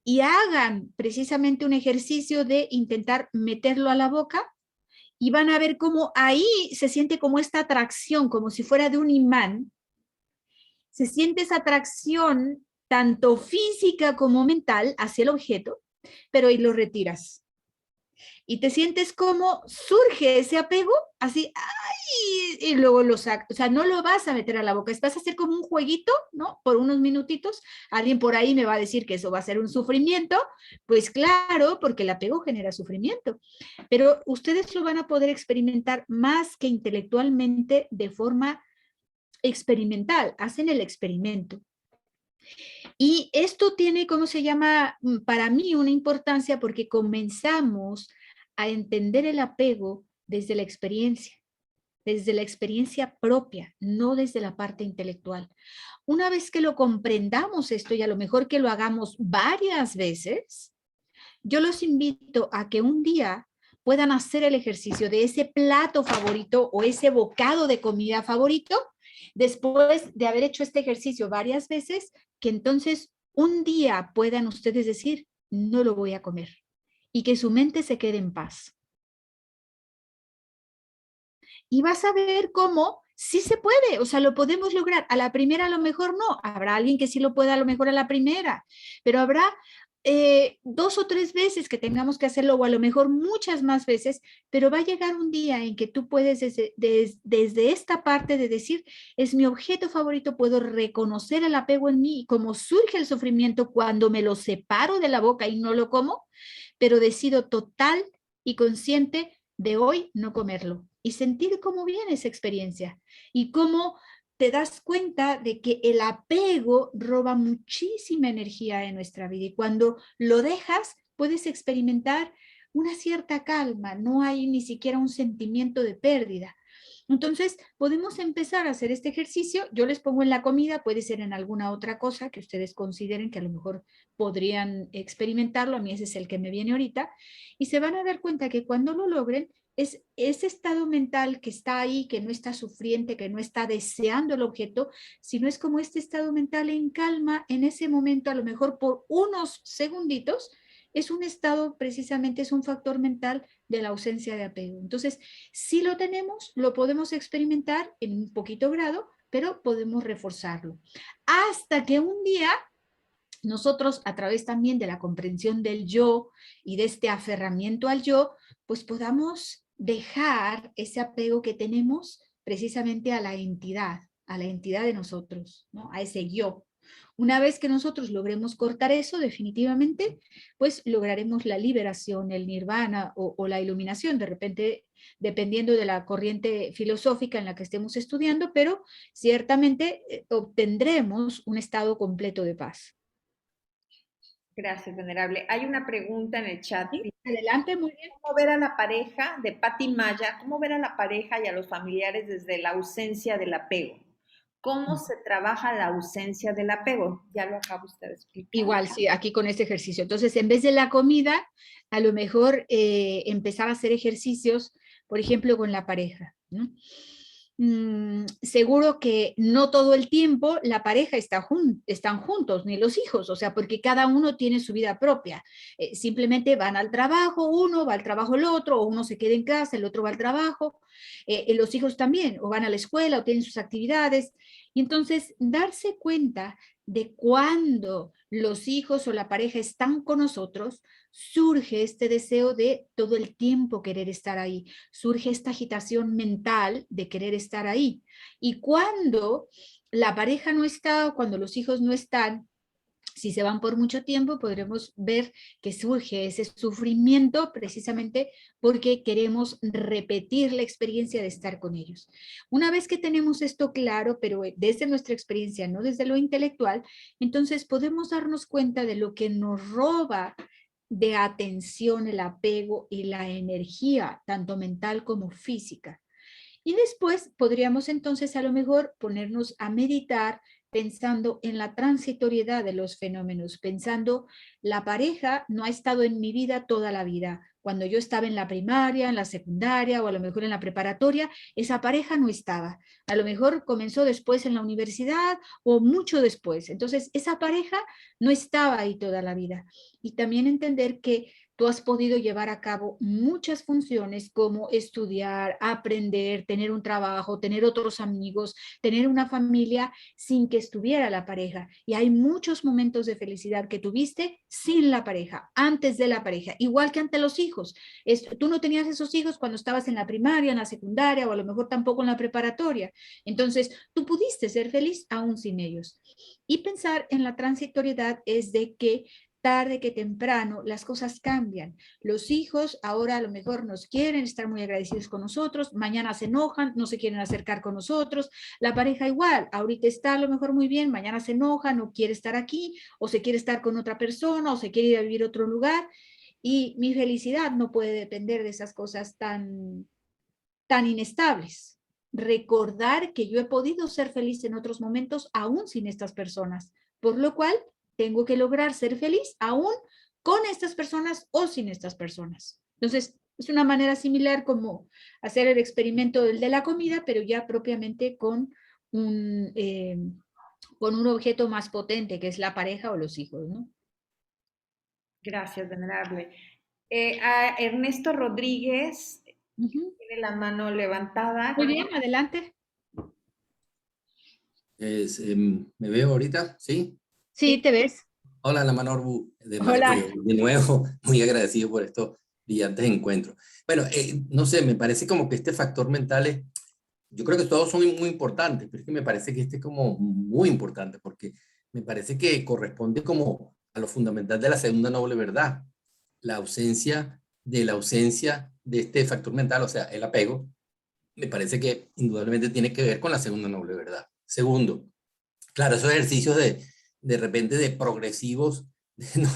y hagan precisamente un ejercicio de intentar meterlo a la boca y van a ver cómo ahí se siente como esta atracción, como si fuera de un imán. Se siente esa atracción tanto física como mental hacia el objeto, pero ahí lo retiras. Y te sientes como surge ese apego, así, ¡ay! Y luego lo sacas, o sea, no lo vas a meter a la boca, vas a hacer como un jueguito, ¿no? Por unos minutitos, alguien por ahí me va a decir que eso va a ser un sufrimiento, pues claro, porque el apego genera sufrimiento, pero ustedes lo van a poder experimentar más que intelectualmente de forma experimental, hacen el experimento. Y esto tiene, ¿cómo se llama? Para mí una importancia porque comenzamos a entender el apego desde la experiencia propia, no desde la parte intelectual. Una vez que lo comprendamos esto y a lo mejor que lo hagamos varias veces, yo los invito a que un día puedan hacer el ejercicio de ese plato favorito o ese bocado de comida favorito, después de haber hecho este ejercicio varias veces, que entonces un día puedan ustedes decir, no lo voy a comer, y que su mente se quede en paz. Y vas a ver cómo sí se puede, o sea, lo podemos lograr. A la primera a lo mejor no, habrá alguien que sí lo pueda a lo mejor a la primera, pero habrá 2 o 3 veces que tengamos que hacerlo o a lo mejor muchas más veces, pero va a llegar un día en que tú puedes desde esta parte de decir, es mi objeto favorito, puedo reconocer el apego en mí y cómo surge el sufrimiento cuando me lo separo de la boca y no lo como, pero decido total y consciente de hoy no comerlo y sentir cómo viene esa experiencia y cómo te das cuenta de que el apego roba muchísima energía de nuestra vida y cuando lo dejas puedes experimentar una cierta calma, no hay ni siquiera un sentimiento de pérdida. Entonces, podemos empezar a hacer este ejercicio. Yo les pongo en la comida, puede ser en alguna otra cosa que ustedes consideren que a lo mejor podrían experimentarlo. A mí ese es el que me viene ahorita. Y se van a dar cuenta que cuando lo logren, es ese estado mental que está ahí, que no está sufriente, que no está deseando el objeto, sino es como este estado mental en calma en ese momento, a lo mejor por unos segunditos, es un estado precisamente, es un factor mental de la ausencia de apego. Entonces, si lo tenemos, lo podemos experimentar en un poquito grado, pero podemos reforzarlo. Hasta que un día nosotros, a través también de la comprensión del yo y de este aferramiento al yo, pues podamos dejar ese apego que tenemos precisamente a la entidad de nosotros, ¿no? A ese yo. Una vez que nosotros logremos cortar eso, definitivamente, pues lograremos la liberación, el nirvana o la iluminación, de repente, dependiendo de la corriente filosófica en la que estemos estudiando, pero ciertamente obtendremos un estado completo de paz. Gracias, venerable. Hay una pregunta en el chat. ¿Sí? Adelante, muy bien. ¿Cómo ver a la pareja de Patti Maya? ¿Cómo ver a la pareja y a los familiares desde la ausencia del apego? ¿Cómo se trabaja la ausencia del apego? Ya lo acaba usted de explicar. Igual, sí, aquí con este ejercicio. Entonces, en vez de la comida, a lo mejor empezar a hacer ejercicios, por ejemplo, con la pareja, ¿no? Seguro que no todo el tiempo la pareja están juntos, ni los hijos, o sea, porque cada uno tiene su vida propia. Simplemente van al trabajo, uno va al trabajo el otro, o uno se queda en casa, el otro va al trabajo, los hijos también, o van a la escuela, o tienen sus actividades. Y entonces, darse cuenta de cuando los hijos o la pareja están con nosotros, surge este deseo de todo el tiempo querer estar ahí, surge esta agitación mental de querer estar ahí. Y cuando la pareja no está o cuando los hijos no están, si se van por mucho tiempo, podremos ver que surge ese sufrimiento precisamente porque queremos repetir la experiencia de estar con ellos. Una vez que tenemos esto claro, pero desde nuestra experiencia, no desde lo intelectual, entonces podemos darnos cuenta de lo que nos roba de atención, el apego y la energía, tanto mental como física. Y después podríamos entonces a lo mejor ponernos a meditar pensando en la transitoriedad de los fenómenos, pensando la pareja no ha estado en mi vida toda la vida. Cuando yo estaba en la primaria, en la secundaria o a lo mejor en la preparatoria, esa pareja no estaba. A lo mejor comenzó después en la universidad o mucho después. Entonces, esa pareja no estaba ahí toda la vida. Y también entender que tú has podido llevar a cabo muchas funciones como estudiar, aprender, tener un trabajo, tener otros amigos, tener una familia sin que estuviera la pareja. Y hay muchos momentos de felicidad que tuviste sin la pareja, antes de la pareja, igual que ante los hijos. Tú no tenías esos hijos cuando estabas en la primaria, en la secundaria o a lo mejor tampoco en la preparatoria. Entonces, tú pudiste ser feliz aún sin ellos. Y pensar en la transitoriedad es de que tarde que temprano las cosas cambian. Los hijos ahora a lo mejor nos quieren estar muy agradecidos con nosotros, mañana se enojan, no se quieren acercar con nosotros, la pareja igual, ahorita está a lo mejor muy bien, mañana se enoja, no quiere estar aquí, o se quiere estar con otra persona, o se quiere ir a vivir a otro lugar, y mi felicidad no puede depender de esas cosas tan inestables. Recordar que yo he podido ser feliz en otros momentos aún sin estas personas, por lo cual tengo que lograr ser feliz aún con estas personas o sin estas personas. Entonces, es una manera similar como hacer el experimento del de la comida, pero ya propiamente con un objeto más potente, que es la pareja o los hijos, ¿no? Gracias, venerable. A Ernesto Rodríguez tiene la mano levantada. Muy bien, adelante. ¿Me veo ahorita? ¿Sí? Sí, te ves. Hola, la Manorbu, Hola. de nuevo, muy agradecido por estos brillantes encuentros. Bueno, no sé, me parece como que este factor mental es, yo creo que todos son muy importantes, pero es que me parece que este es como muy importante, porque me parece que corresponde como a lo fundamental de la segunda noble verdad, la ausencia de este factor mental, o sea, el apego, me parece que indudablemente tiene que ver con la segunda noble verdad. Segundo, claro, esos ejercicios de repente de progresivos,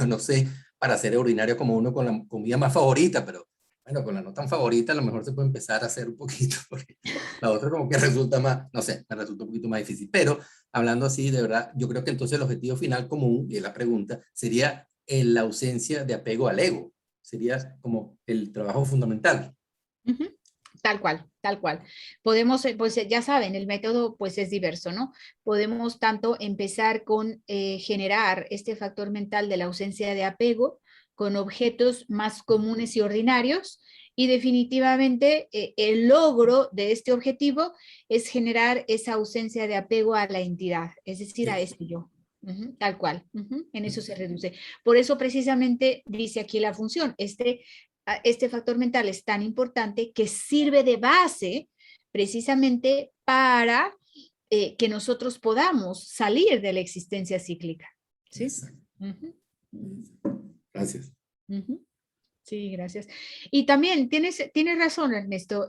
no sé, para ser ordinario como uno con la comida más favorita, pero bueno, con la no tan favorita a lo mejor se puede empezar a hacer un poquito, porque la otra como que resulta más, no sé, me resulta un poquito más difícil. Pero hablando así, de verdad, yo creo que entonces el objetivo final común, y es la pregunta, sería la ausencia de apego al ego. Sería como el trabajo fundamental. Uh-huh. Tal cual, tal cual. Podemos, pues ya saben, el método pues es diverso, ¿no? Podemos tanto empezar con generar este factor mental de la ausencia de apego con objetos más comunes y ordinarios y definitivamente el logro de este objetivo es generar esa ausencia de apego a la entidad, es decir, a este yo. Tal cual, en eso se reduce. Por eso precisamente dice aquí la función, este factor mental es tan importante que sirve de base precisamente para que nosotros podamos salir de la existencia cíclica. ¿Sí? Gracias. Sí, gracias. Y también tienes razón, Ernesto,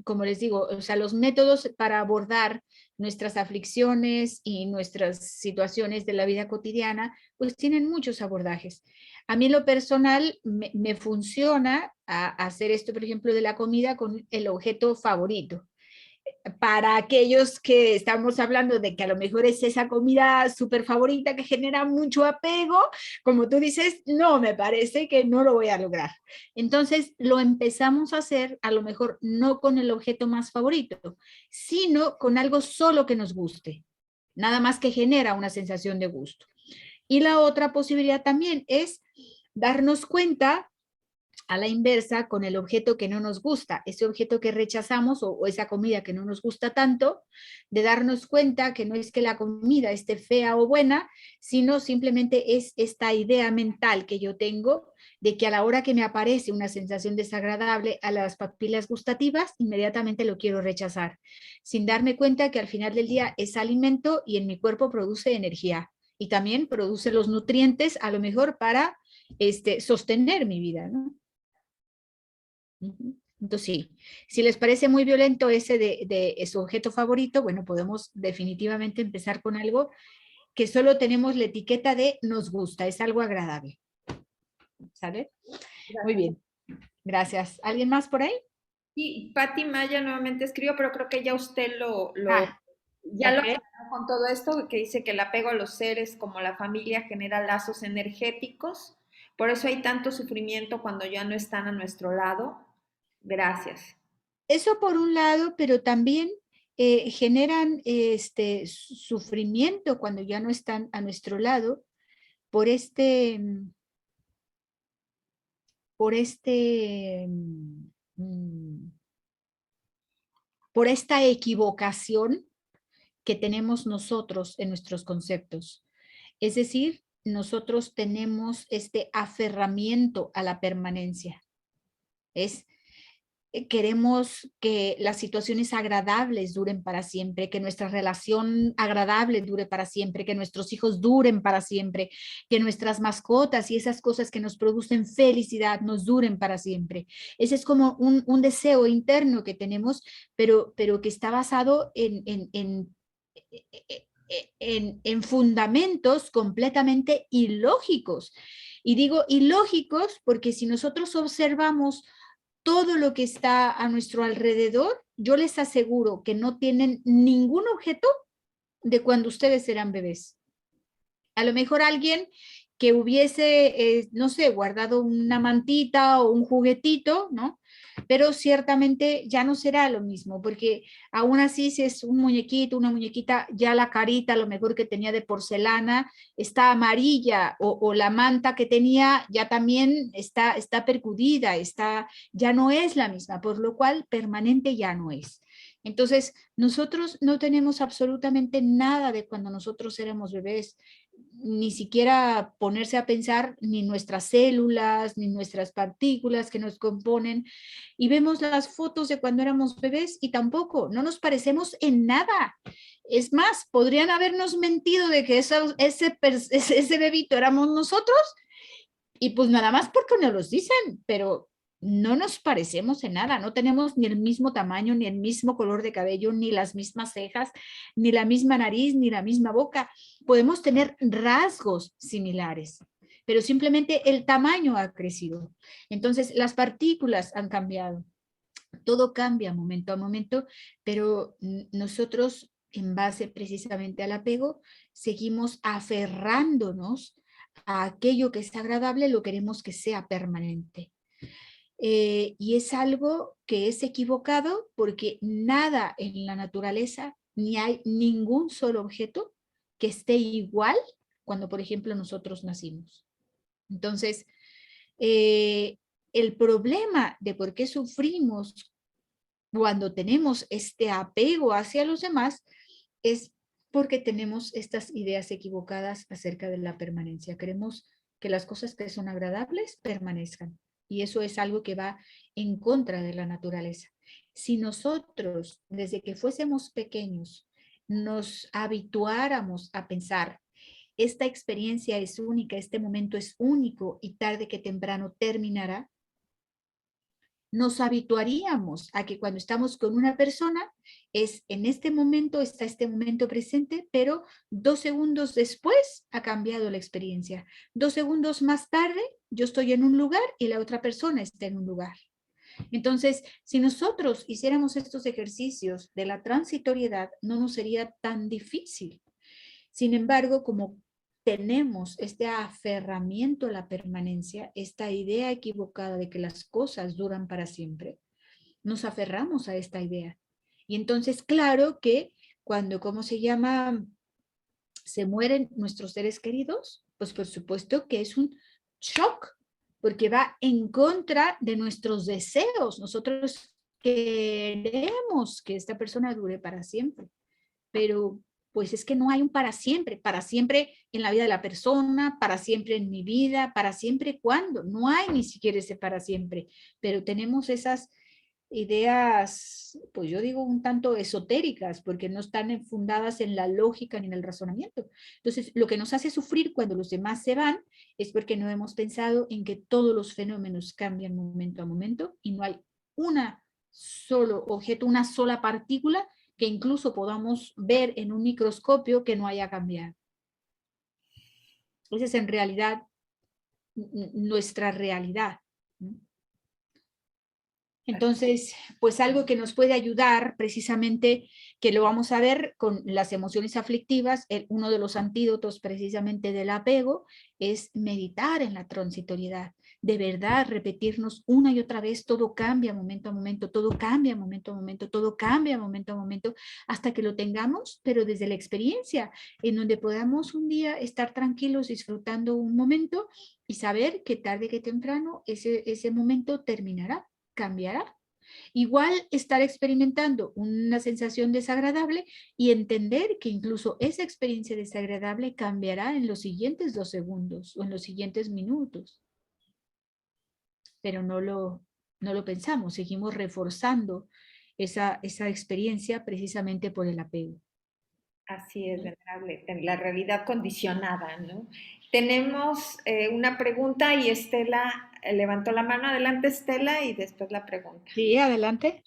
como les digo, o sea, los métodos para abordar nuestras aflicciones y nuestras situaciones de la vida cotidiana, pues tienen muchos abordajes. A mí en lo personal me funciona hacer esto, por ejemplo, de la comida con el objeto favorito. para aquellos que estamos hablando de que a lo mejor es esa comida súper favorita que genera mucho apego, como tú dices, no, me parece que no lo voy a lograr. Entonces lo empezamos a hacer a lo mejor no con el objeto más favorito, sino con algo solo que nos guste, nada más que genera una sensación de gusto. Y la otra posibilidad también es darnos cuenta a la inversa con el objeto que no nos gusta, ese objeto que rechazamos o esa comida que no nos gusta tanto, de darnos cuenta que no es que la comida esté fea o buena, sino simplemente es esta idea mental que yo tengo de que a la hora que me aparece una sensación desagradable a las papilas gustativas, inmediatamente lo quiero rechazar, sin darme cuenta que al final del día es alimento y en mi cuerpo produce energía y también produce los nutrientes a lo mejor para sostener mi vida, ¿no? Entonces, sí, si les parece muy violento ese de su objeto favorito, bueno, podemos definitivamente empezar con algo que solo tenemos la etiqueta de nos gusta, es algo agradable. ¿Sale? Muy bien, gracias. ¿Alguien más por ahí? Y Patti Maya nuevamente escribió, pero creo que ya usted Ah, ya lo ok. aclaró con todo esto, que dice que el apego a los seres como la familia genera lazos energéticos, por eso hay tanto sufrimiento cuando ya no están a nuestro lado. Gracias. Eso por un lado, pero también generan sufrimiento cuando ya no están a nuestro lado por por este, mm, por esta equivocación que tenemos nosotros en nuestros conceptos. Es decir, nosotros tenemos este aferramiento a la permanencia. Queremos que las situaciones agradables duren para siempre, que nuestra relación agradable dure para siempre, que nuestros hijos duren para siempre, que nuestras mascotas y esas cosas que nos producen felicidad nos duren para siempre. Ese es como un deseo interno que tenemos, pero que está basado en fundamentos completamente ilógicos. Y digo ilógicos porque si nosotros observamos todo lo que está a nuestro alrededor, yo les aseguro que no tienen ningún objeto de cuando ustedes eran bebés. A lo mejor alguien que hubiese, no sé, guardado una mantita o un juguetito, ¿no? Pero ciertamente ya no será lo mismo, porque aún así si es un muñequito, una muñequita, ya la carita, a lo mejor que tenía de porcelana, está amarilla o la manta que tenía ya también está percudida, ya no es la misma, por lo cual permanente ya no es. Entonces, nosotros no tenemos absolutamente nada de cuando nosotros éramos bebés, ni siquiera ponerse a pensar ni nuestras células, ni nuestras partículas que nos componen, y vemos las fotos de cuando éramos bebés y tampoco, no nos parecemos en nada. Es más, podrían habernos mentido de que ese bebito éramos nosotros, y pues nada más porque nos los dicen, pero no nos parecemos en nada, no tenemos ni el mismo tamaño, ni el mismo color de cabello, ni las mismas cejas, ni la misma nariz, ni la misma boca. Podemos tener rasgos similares, pero simplemente el tamaño ha crecido. Entonces, las partículas han cambiado. Todo cambia momento a momento, pero nosotros, en base precisamente al apego, seguimos aferrándonos a aquello que es agradable, lo queremos que sea permanente. Y es algo que es equivocado porque nada en la naturaleza, ni hay ningún solo objeto que esté igual cuando, por ejemplo, nosotros nacimos. Entonces, el problema de por qué sufrimos cuando tenemos este apego hacia los demás es porque tenemos estas ideas equivocadas acerca de la permanencia. Queremos que las cosas que son agradables permanezcan. Y eso es algo que va en contra de la naturaleza. Si nosotros, desde que fuésemos pequeños, nos habituáramos a pensar, esta experiencia es única, este momento es único y tarde que temprano terminará, nos habituaríamos a que cuando estamos con una persona, es en este momento, está este momento presente, pero 2 segundos después ha cambiado la experiencia. 2 segundos más tarde, yo estoy en un lugar y la otra persona está en un lugar. Entonces, si nosotros hiciéramos estos ejercicios de la transitoriedad, no nos sería tan difícil. Sin embargo, como tenemos este aferramiento a la permanencia, esta idea equivocada de que las cosas duran para siempre, nos aferramos a esta idea. Y entonces, claro que cuando, ¿cómo se llama?, se mueren nuestros seres queridos, pues por supuesto que es un shock, porque va en contra de nuestros deseos. Nosotros queremos que esta persona dure para siempre, pero pues es que no hay un para siempre en la vida de la persona, para siempre en mi vida, para siempre cuando, no hay ni siquiera ese para siempre, pero tenemos esas ideas, pues yo digo un tanto esotéricas, porque no están fundadas en la lógica ni en el razonamiento. Entonces, lo que nos hace sufrir cuando los demás se van es porque no hemos pensado en que todos los fenómenos cambian momento a momento y no hay una solo objeto, una sola partícula que incluso podamos ver en un microscopio que no haya cambiado. Esa es en realidad nuestra realidad. Entonces, pues algo que nos puede ayudar precisamente, que lo vamos a ver con las emociones aflictivas, uno de los antídotos precisamente del apego es meditar en la transitoriedad. De verdad, repetirnos una y otra vez, todo cambia momento a momento, todo cambia momento a momento, todo cambia momento a momento, hasta que lo tengamos, pero desde la experiencia, en donde podamos un día estar tranquilos, disfrutando un momento y saber que tarde que temprano ese momento terminará, cambiará. Igual estar experimentando una sensación desagradable y entender que incluso esa experiencia desagradable cambiará en los siguientes 2 segundos o en los siguientes minutos. Pero no lo pensamos, seguimos reforzando esa experiencia precisamente por el apego. Así es, venerable, la realidad condicionada, ¿no? Tenemos una pregunta y Estela levantó la mano. Adelante, Estela, y después la pregunta. Sí, adelante.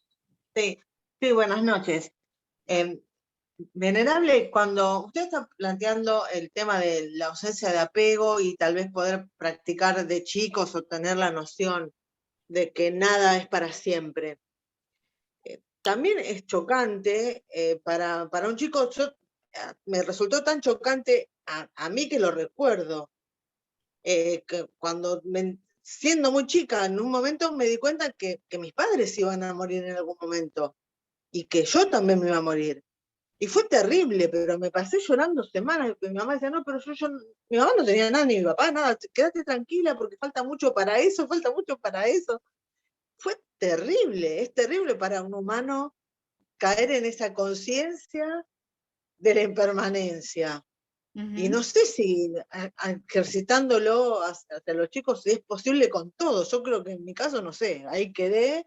Sí, buenas noches. Venerable, cuando usted está planteando el tema de la ausencia de apego y tal vez poder practicar de chicos o tener la noción de que nada es para siempre, también es chocante para un chico. Me resultó tan chocante a mí que lo recuerdo, que cuando siendo muy chica, en un momento me di cuenta que mis padres iban a morir en algún momento y que yo también me iba a morir. Y fue terrible, pero me pasé llorando semanas. Mi mamá decía, no, pero mi mamá no tenía nada, ni mi papá, nada, quédate tranquila porque falta mucho para eso, falta mucho para eso. Fue terrible, es terrible para un humano caer en esa conciencia de la impermanencia. Y no sé si ejercitándolo hacia los chicos es posible con todo. Yo creo que en mi caso, no sé, ahí quedé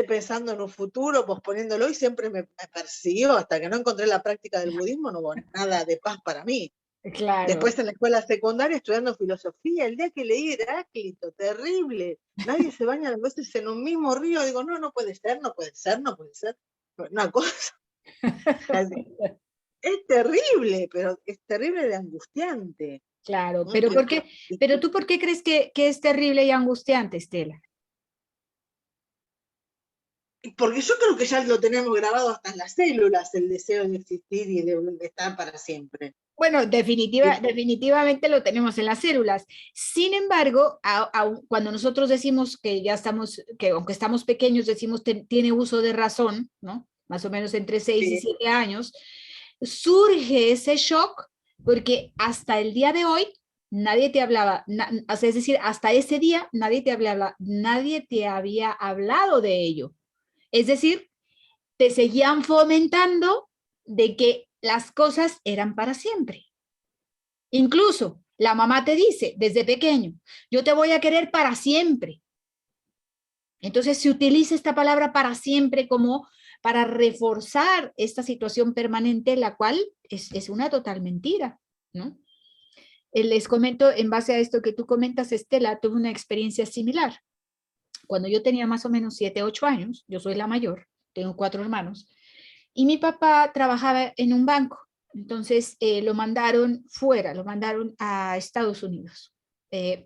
pensando en un futuro, posponiéndolo, y siempre me persiguió hasta que no encontré la práctica del budismo, no hubo nada de paz para mí. Claro. Después en la escuela secundaria estudiando filosofía, el día que leí Heráclito, terrible, nadie se baña a veces en un mismo río, digo, no puede ser, no puede ser. Una cosa es terrible, pero es terrible de angustiante. Claro, pero ¿tú por qué crees que es terrible y angustiante, Estela? Porque yo creo que ya lo tenemos grabado hasta en las células, el deseo de existir y de estar para siempre. Bueno, definitivamente lo tenemos en las células. Sin embargo, cuando nosotros decimos que ya estamos, que aunque estamos pequeños, decimos tiene uso de razón, ¿no? Más o menos entre 6 y 7 años, surge ese shock porque hasta el día de hoy nadie te hablaba, es decir, hasta ese día nadie te había hablado de ello. Es decir, te seguían fomentando de que las cosas eran para siempre. Incluso la mamá te dice desde pequeño, yo te voy a querer para siempre. Entonces se utiliza esta palabra para siempre como para reforzar esta situación permanente, la cual es una total mentira, ¿no? Les comento, en base a esto que tú comentas, Estela, tuve una experiencia similar. Cuando yo tenía más o menos 7, 8 años, yo soy la mayor, tengo 4 hermanos, y mi papá trabajaba en un banco. Entonces lo mandaron fuera, lo mandaron a Estados Unidos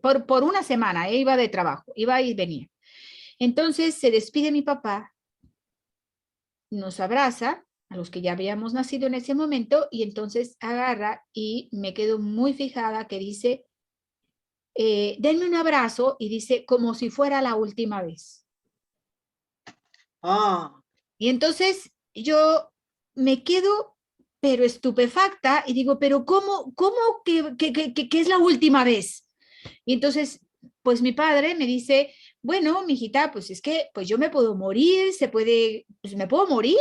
por una semana, iba de trabajo, iba y venía. Entonces se despide mi papá, nos abraza, a los que ya habíamos nacido en ese momento, y entonces agarra y me quedo muy fijada que dice, denme un abrazo, y dice, como si fuera la última vez. Ah, Y entonces yo me quedo, pero estupefacta, y digo, pero ¿cómo que es la última vez? Y entonces, pues mi padre me dice, bueno, mijita, pues es que pues yo me puedo morir, pues me puedo morir.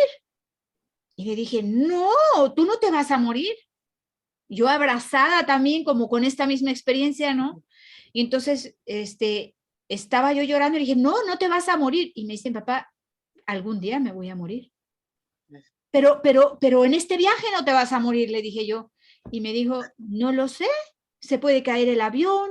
Y le dije, no, tú no te vas a morir. Yo abrazada también, como con esta misma experiencia, ¿no? Y entonces, estaba yo llorando y le dije, no, no te vas a morir. Y me dice, papá, algún día me voy a morir. Pero en este viaje no te vas a morir, le dije yo. Y me dijo, no lo sé, se puede caer el avión,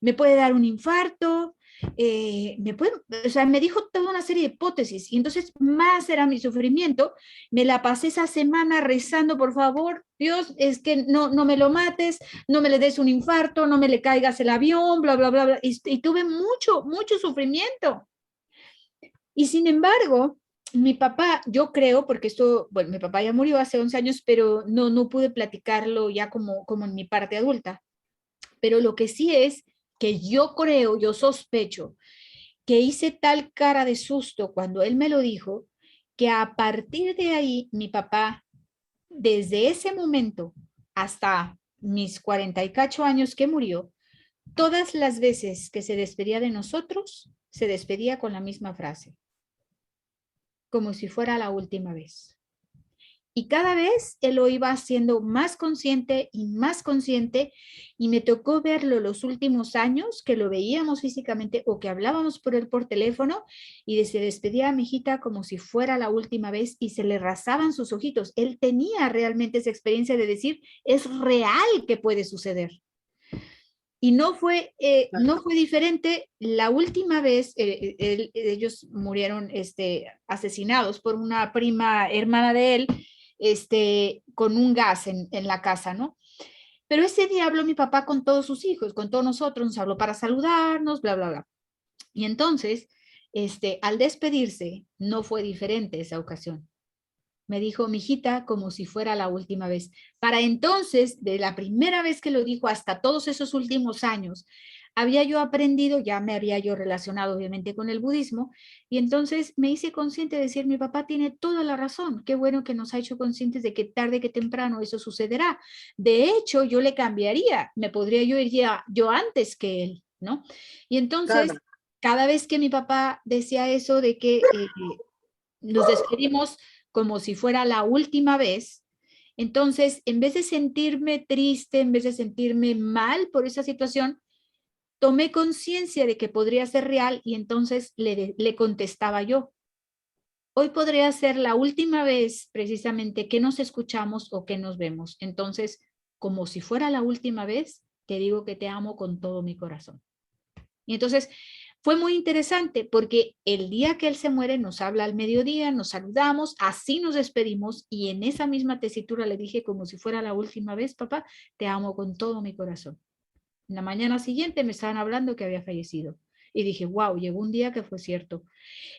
me puede dar un infarto, o sea, me dijo toda una serie de hipótesis. Y entonces más era mi sufrimiento. Me la pasé esa semana rezando, por favor, Dios, es que no me lo mates, no me le des un infarto, no me le caigas el avión, bla, bla, bla, bla. Y tuve mucho sufrimiento. Y sin embargo, mi papá, yo creo, porque esto, bueno, mi papá ya murió hace 11 años, pero no pude platicarlo ya como en mi parte adulta. Pero lo que sí es que yo creo, yo sospecho, que hice tal cara de susto cuando él me lo dijo, que a partir de ahí, mi papá, desde ese momento hasta mis 40 y cacho años que murió, todas las veces que se despedía de nosotros, se despedía con la misma frase, como si fuera la última vez. Y cada vez él lo iba haciendo más consciente, y me tocó verlo los últimos años, que lo veíamos físicamente o que hablábamos por él por teléfono, y se despedía a mi hijita como si fuera la última vez, y se le rasaban sus ojitos. Él tenía realmente esa experiencia de decir, es real que puede suceder. Y no fue diferente. La última vez, ellos murieron asesinados por una prima hermana de él, con un gas en la casa, ¿no? Pero ese día habló mi papá con todos sus hijos, con todos nosotros, nos habló para saludarnos, bla, bla, bla. Y entonces, al despedirse, no fue diferente esa ocasión. Me dijo, mijita, como si fuera la última vez. Para entonces, de la primera vez que lo dijo hasta todos esos últimos años, había yo aprendido, ya me había yo relacionado obviamente con el budismo, y entonces me hice consciente de decir, mi papá tiene toda la razón, qué bueno que nos ha hecho conscientes de que tarde que temprano eso sucederá. De hecho, yo le cambiaría, me podría yo ir ya, yo antes que él, ¿no? Y entonces, claro. cada vez que mi papá decía eso de que nos despedimos como si fuera la última vez, entonces, en vez de sentirme triste, en vez de sentirme mal por esa situación, tomé conciencia de que podría ser real, y entonces le contestaba yo, hoy podría ser la última vez precisamente que nos escuchamos o que nos vemos. Entonces, como si fuera la última vez, te digo que te amo con todo mi corazón. Y entonces fue muy interesante porque el día que él se muere nos habla al mediodía, nos saludamos, así nos despedimos, y en esa misma tesitura le dije como si fuera la última vez, papá, te amo con todo mi corazón. En la mañana siguiente me estaban hablando que había fallecido. Y dije, wow, llegó un día que fue cierto.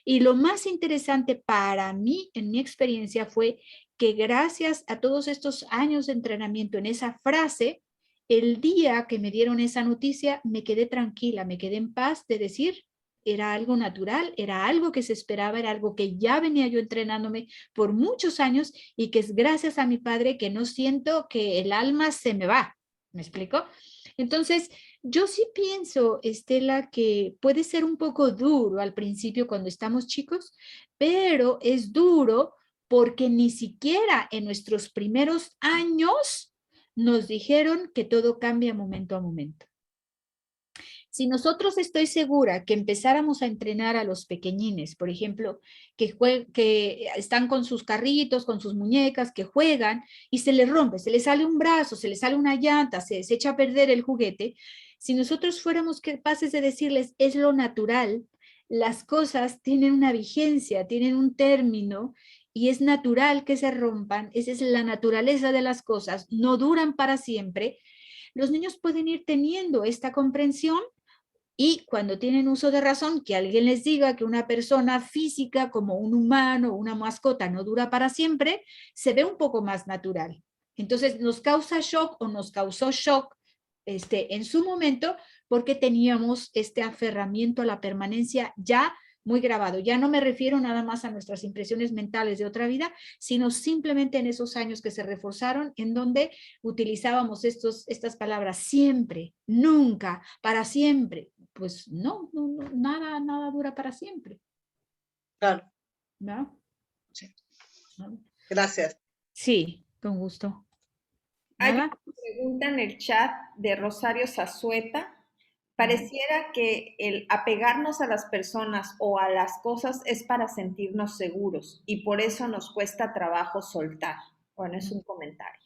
Y lo más interesante para mí, en mi experiencia, fue que gracias a todos estos años de entrenamiento en esa frase, el día que me dieron esa noticia, me quedé tranquila, me quedé en paz de decir, era algo natural, era algo que se esperaba, era algo que ya venía yo entrenándome por muchos años, y que es gracias a mi padre que no siento que el alma se me va. ¿Me explico? Entonces, yo sí pienso, Estela, que puede ser un poco duro al principio cuando estamos chicos, pero es duro porque ni siquiera en nuestros primeros años nos dijeron que todo cambia momento a momento. Si nosotros, estoy segura, que empezáramos a entrenar a los pequeñines, por ejemplo, que están con sus carritos, con sus muñecas, que juegan y se les rompe, se les sale un brazo, se les sale una llanta, se echa a perder el juguete, si nosotros fuéramos capaces de decirles, es lo natural, las cosas tienen una vigencia, tienen un término, y es natural que se rompan, esa es la naturaleza de las cosas, no duran para siempre, los niños pueden ir teniendo esta comprensión Y cuando tienen uso de razón, que alguien les diga que una persona física como un humano o una mascota no dura para siempre, se ve un poco más natural. Entonces nos causa shock o nos causó shock en su momento porque teníamos este aferramiento a la permanencia ya muy grabado. Ya no me refiero nada más a nuestras impresiones mentales de otra vida, sino simplemente en esos años que se reforzaron en donde utilizábamos estas palabras siempre, nunca, para siempre. Pues no, nada dura para siempre. Claro. ¿No? Sí. ¿No? Gracias. Sí, con gusto. Hay ¿Nada? una pregunta en el chat de Rosario Zazueta. Pareciera que el apegarnos a las personas o a las cosas es para sentirnos seguros y por eso nos cuesta trabajo soltar. Bueno, es un comentario.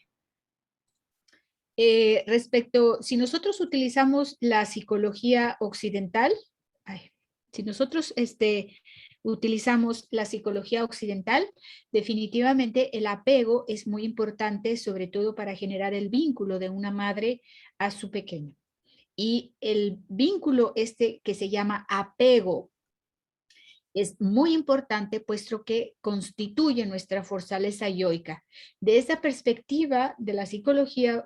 Respecto, si nosotros utilizamos la psicología occidental, si nosotros utilizamos la psicología occidental, definitivamente el apego es muy importante, sobre todo para generar el vínculo de una madre a su pequeño. Y el vínculo que se llama apego es muy importante puesto que constituye nuestra fortaleza yoica. De esa perspectiva de la psicología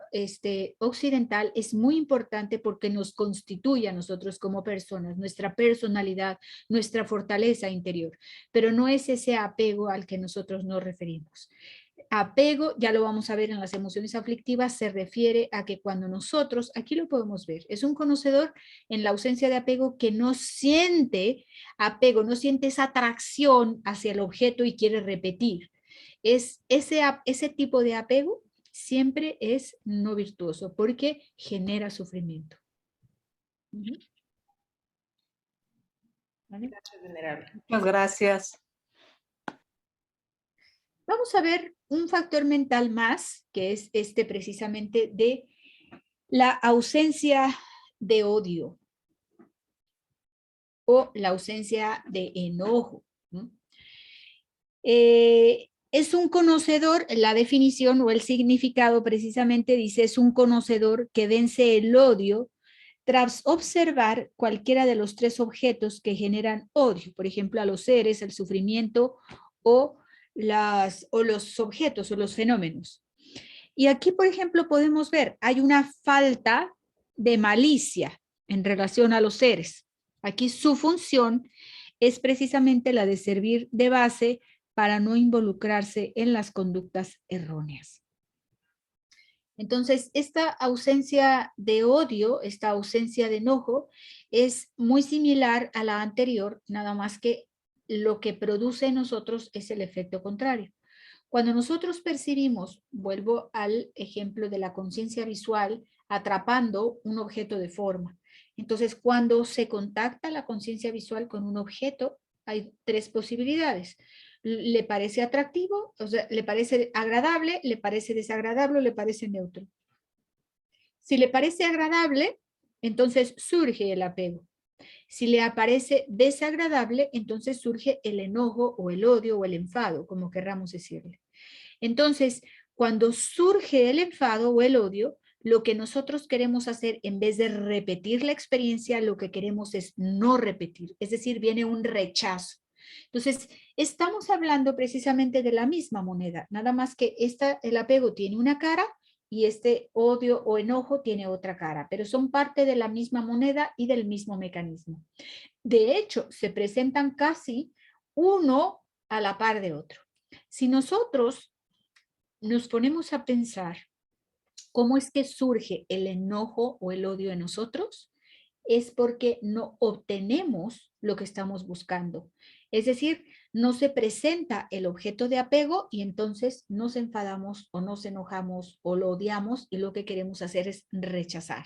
occidental es muy importante porque nos constituye a nosotros como personas, nuestra personalidad, nuestra fortaleza interior, pero no es ese apego al que nosotros nos referimos. Apego, ya lo vamos a ver en las emociones aflictivas, se refiere a que cuando nosotros, aquí lo podemos ver, es un conocedor en la ausencia de apego que no siente apego, no siente esa atracción hacia el objeto y quiere repetir. Ese tipo de apego siempre es no virtuoso porque genera sufrimiento. ¿Vale? Gracias, venerable. Muchas gracias. Vamos a ver un factor mental más, que es precisamente de la ausencia de odio o la ausencia de enojo. Es un conocedor, la definición o el significado precisamente dice, es un conocedor que vence el odio tras observar cualquiera de los tres objetos que generan odio, por ejemplo, a los seres, el sufrimiento o los objetos o los fenómenos. Y aquí, por ejemplo, podemos ver, hay una falta de malicia en relación a los seres. Aquí su función es precisamente la de servir de base para no involucrarse en las conductas erróneas. Entonces, esta ausencia de odio, esta ausencia de enojo, es muy similar a la anterior, nada más que lo que produce en nosotros es el efecto contrario. Cuando nosotros percibimos, vuelvo al ejemplo de la conciencia visual, atrapando un objeto de forma. Entonces, cuando se contacta la conciencia visual con un objeto, hay tres posibilidades. ¿Le parece atractivo? O sea, ¿le parece agradable? ¿Le parece desagradable? ¿O le parece neutro? Si le parece agradable, entonces surge el apego. Si le aparece desagradable, entonces surge el enojo o el odio o el enfado, como querramos decirle. Entonces, cuando surge el enfado o el odio, lo que nosotros queremos hacer, en vez de repetir la experiencia, lo que queremos es no repetir. Es decir, viene un rechazo. Entonces, estamos hablando precisamente de la misma moneda, nada más que el apego tiene una cara y este odio o enojo tiene otra cara, pero son parte de la misma moneda y del mismo mecanismo. De hecho, se presentan casi uno a la par de otro. Si nosotros nos ponemos a pensar cómo es que surge el enojo o el odio en nosotros, es porque no obtenemos lo que estamos buscando. Es decir, no se presenta el objeto de apego y entonces nos enfadamos o nos enojamos o lo odiamos y lo que queremos hacer es rechazar.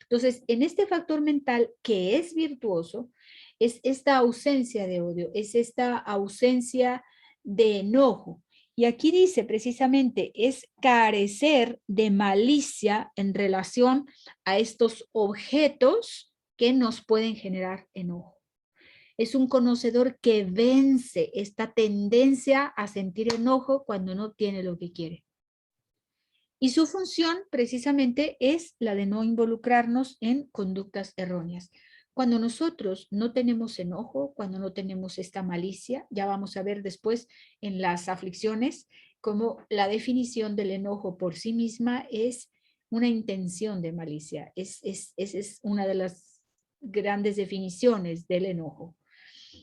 Entonces, en este factor mental que es virtuoso, es esta ausencia de odio, es esta ausencia de enojo. Y aquí dice precisamente, es carecer de malicia en relación a estos objetos que nos pueden generar enojo. Es un conocedor que vence esta tendencia a sentir enojo cuando no tiene lo que quiere. Y su función precisamente es la de no involucrarnos en conductas erróneas. Cuando nosotros no tenemos enojo, cuando no tenemos esta malicia, ya vamos a ver después en las aflicciones cómo la definición del enojo por sí misma es una intención de malicia. Es una de las grandes definiciones del enojo.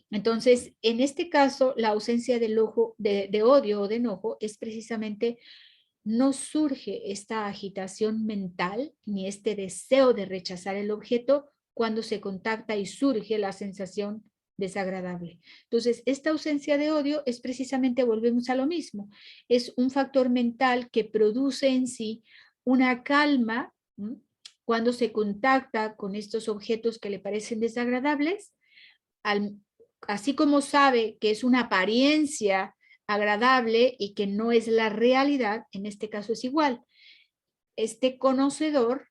Entonces, en este caso, la ausencia del de odio o de enojo es precisamente no surge esta agitación mental ni este deseo de rechazar el objeto cuando se contacta y surge la sensación desagradable. Entonces, esta ausencia de odio es precisamente, volvemos a lo mismo, es un factor mental que produce en sí una calma cuando se contacta con estos objetos que le parecen desagradables, así como sabe que es una apariencia agradable y que no es la realidad, en este caso es igual. Este conocedor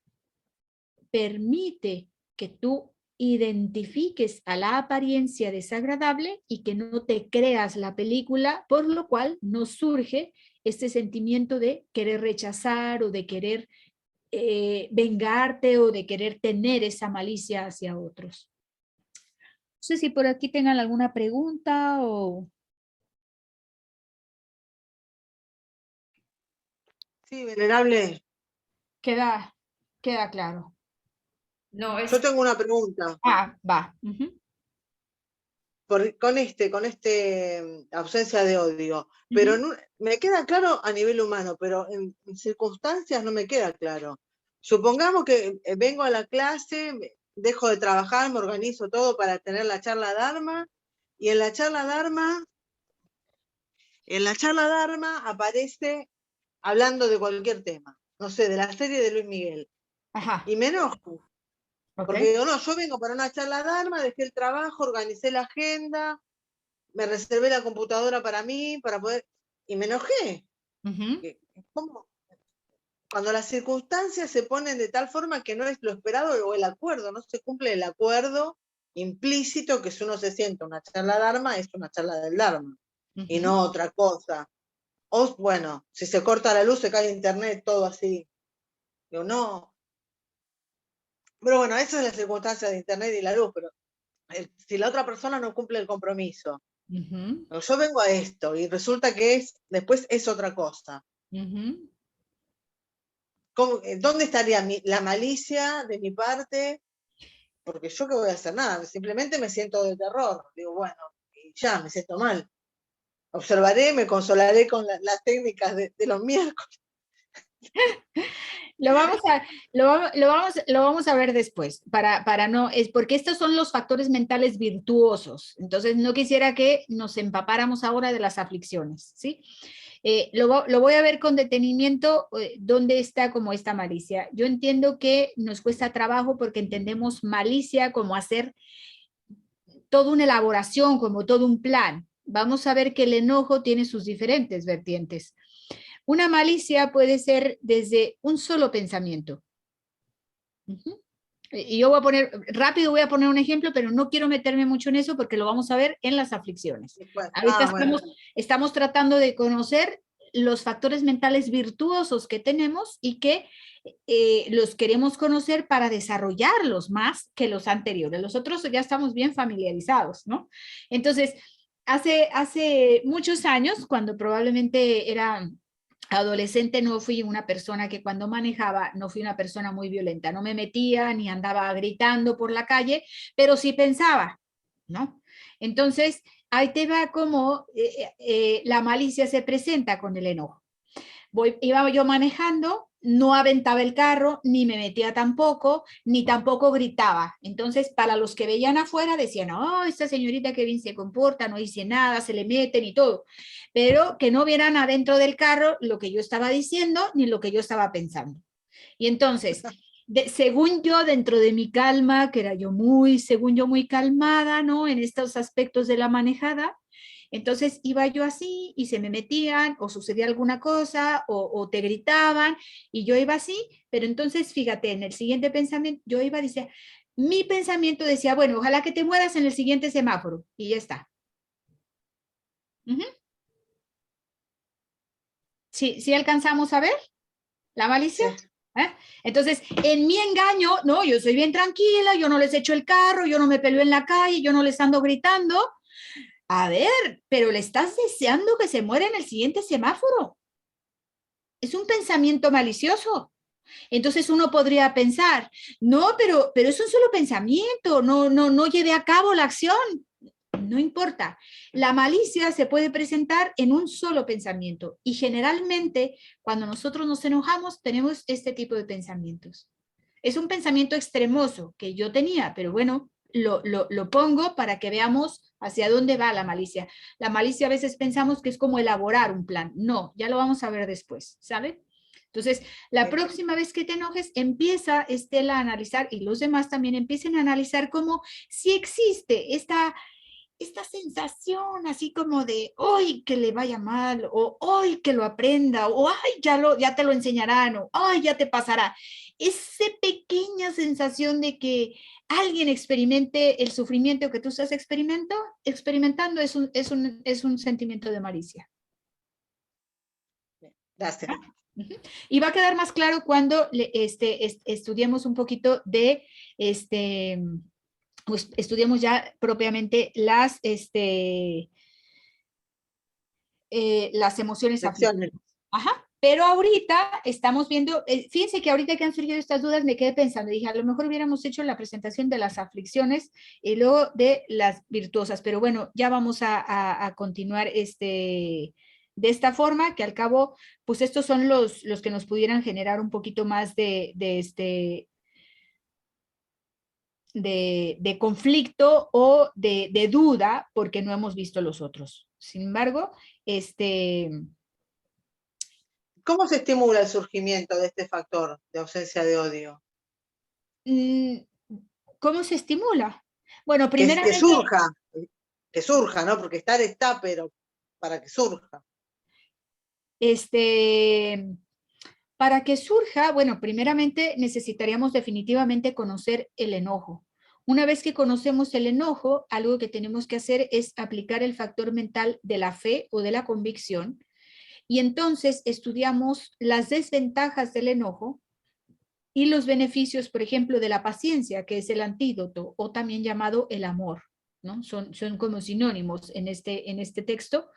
permite que tú identifiques a la apariencia desagradable y que no te creas la película, por lo cual no surge este sentimiento de querer rechazar o de querer vengarte o de querer tener esa malicia hacia otros. No sé si por aquí tengan alguna pregunta o... Sí, venerable. Queda claro. No, Yo tengo una pregunta. Ah, va. Uh-huh. Con ausencia de odio, pero no, me queda claro a nivel humano, pero en circunstancias no me queda claro. Supongamos que vengo a la clase, dejo de trabajar, me organizo todo para tener la charla Dharma, y en la charla Dharma aparece hablando de cualquier tema, no sé, de la serie de Luis Miguel. Ajá. Y me enojo. Okay. Porque digo, no, yo vengo para una charla Dharma, dejé el trabajo, organicé la agenda, me reservé la computadora para mí, para poder... Y me enojé. Uh-huh. ¿Cómo? Cuando las circunstancias se ponen de tal forma que no es lo esperado o el acuerdo, no se cumple el acuerdo implícito que si uno se sienta una charla Dharma, es una charla del Dharma, uh-huh, y no otra cosa. O, bueno, si se corta la luz, se cae internet, todo así. Digo, no. Pero bueno, esa es la circunstancia de internet y la luz, pero si la otra persona no cumple el compromiso, uh-huh, yo vengo a esto y resulta que después es otra cosa. Uh-huh. ¿Dónde estaría la malicia de mi parte? Porque yo qué voy a hacer, nada, simplemente me siento de terror. Digo, bueno, y ya, me siento mal. Observaré, me consolaré con las técnicas de los miércoles. Lo vamos a ver después, para no, es porque estos son los factores mentales virtuosos. Entonces no quisiera que nos empapáramos ahora de las aflicciones, ¿sí? Lo voy a ver con detenimiento, dónde está como esta malicia. Yo entiendo que nos cuesta trabajo porque entendemos malicia como hacer toda una elaboración, como todo un plan. Vamos a ver que el enojo tiene sus diferentes vertientes. Una malicia puede ser desde un solo pensamiento. Uh-huh. Y yo voy a poner un ejemplo, pero no quiero meterme mucho en eso porque lo vamos a ver en las aflicciones. Ahorita estamos tratando de conocer los factores mentales virtuosos que tenemos y que los queremos conocer para desarrollarlos más que los anteriores. Los otros ya estamos bien familiarizados, ¿no? Entonces, hace muchos años, cuando probablemente era adolescente, no fui una persona que cuando manejaba, no fui una persona muy violenta, no me metía ni andaba gritando por la calle, pero sí pensaba, ¿no? Entonces, ahí te va como la malicia se presenta con el enojo. Iba yo manejando, no aventaba el carro, ni me metía tampoco, ni tampoco gritaba. Entonces, para los que veían afuera, decían, oh, esta señorita que bien se comporta, no dice nada, se le meten y todo. Pero que no vieran adentro del carro lo que yo estaba diciendo, ni lo que yo estaba pensando. Y entonces, según yo, dentro de mi calma, que era según yo, muy calmada, ¿no? En estos aspectos de la manejada, entonces iba yo así y se me metían o sucedía alguna cosa o te gritaban y yo iba así, pero entonces fíjate, en el siguiente pensamiento yo iba, decía, mi pensamiento decía, bueno, ojalá que te mueras en el siguiente semáforo y ya está. Uh-huh. ¿Sí alcanzamos a ver la malicia? Sí. ¿eh? Entonces, en mi engaño, no, yo soy bien tranquila, yo no les echo el carro, yo no me peleo en la calle, yo no les ando gritando. A ver, pero le estás deseando que se muera en el siguiente semáforo. Es un pensamiento malicioso. Entonces uno podría pensar, no, pero es un solo pensamiento, no lleve a cabo la acción. No importa. La malicia se puede presentar en un solo pensamiento y generalmente cuando nosotros nos enojamos tenemos este tipo de pensamientos. Es un pensamiento extremoso que yo tenía, pero bueno, lo pongo para que veamos hacia dónde va la malicia. La malicia a veces pensamos que es como elaborar un plan. No, ya lo vamos a ver después, ¿saben? Entonces, la próxima vez que te enojes, empieza Estela a analizar y los demás también empiecen a analizar cómo si existe esta sensación así como de hoy que le vaya mal, o hoy que lo aprenda, o ay, ya te lo enseñarán, o ay, ya te pasará. Esa pequeña sensación de que alguien experimente el sufrimiento que tú estás experimentando es un sentimiento de malicia. Gracias. Y va a quedar más claro cuando estudiemos un poquito de pues estudiemos ya propiamente las emociones aflictivas. Ajá. Pero ahorita estamos viendo, fíjense que ahorita que han surgido estas dudas me quedé pensando, dije, a lo mejor hubiéramos hecho la presentación de las aflicciones y luego de las virtuosas, pero bueno, ya vamos a continuar de esta forma, que al cabo, pues estos son los que nos pudieran generar un poquito más de conflicto o de duda porque no hemos visto los otros. Sin embargo, ¿Cómo se estimula el surgimiento de este factor de ausencia de odio? ¿Cómo se estimula? Bueno, Que primeramente... surja, ¿no? Porque estar está, pero para que surja. Para que surja, bueno, primeramente necesitaríamos definitivamente conocer el enojo. Una vez que conocemos el enojo, algo que tenemos que hacer es aplicar el factor mental de la fe o de la convicción, y entonces estudiamos las desventajas del enojo y los beneficios, por ejemplo, de la paciencia, que es el antídoto, o también llamado el amor, ¿no? Son como sinónimos en este texto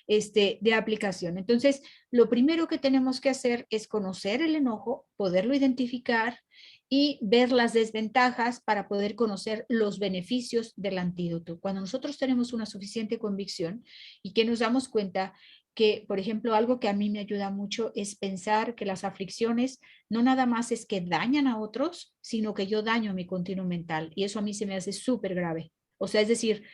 de aplicación. Entonces, lo primero que tenemos que hacer es conocer el enojo, poderlo identificar y ver las desventajas para poder conocer los beneficios del antídoto. Cuando nosotros tenemos una suficiente convicción y que nos damos cuenta que, por ejemplo, algo que a mí me ayuda mucho es pensar que las aflicciones no nada más es que dañan a otros, sino que yo daño mi continuo mental. Y eso a mí se me hace súper grave. O sea, es decir,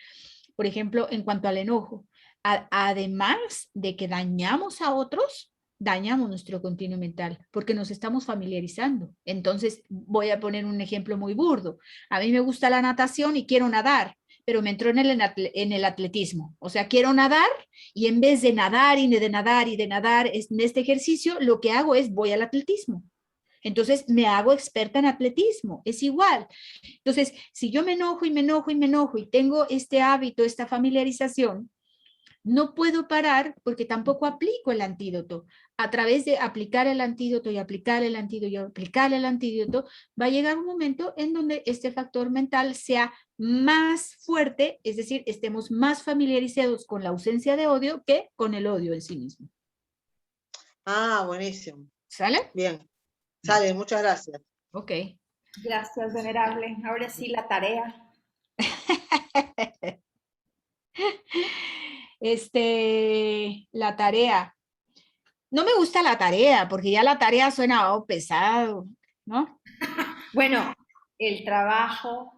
por ejemplo, en cuanto al enojo, además de que dañamos a otros, dañamos nuestro continuo mental, porque nos estamos familiarizando. Entonces, voy a poner un ejemplo muy burdo. A mí me gusta la natación y quiero nadar, pero me entró en el atletismo. O sea, quiero nadar y en vez de nadar y de nadar y de nadar en este ejercicio, lo que hago es voy al atletismo. Entonces me hago experta en atletismo, es igual. Entonces, si yo me enojo y me enojo y me enojo y tengo este hábito, esta familiarización, no puedo parar porque tampoco aplico el antídoto. A través de aplicar el antídoto y aplicar el antídoto y aplicar el antídoto, va a llegar un momento en donde este factor mental sea más fuerte, es decir, estemos más familiarizados con la ausencia de odio que con el odio en sí mismo. Ah, buenísimo. ¿Sale? Bien. Sale, muchas gracias. Ok. Gracias, venerable. Ahora sí, la tarea. La tarea. No me gusta la tarea, porque ya la tarea suena pesado, ¿no? Bueno, el trabajo.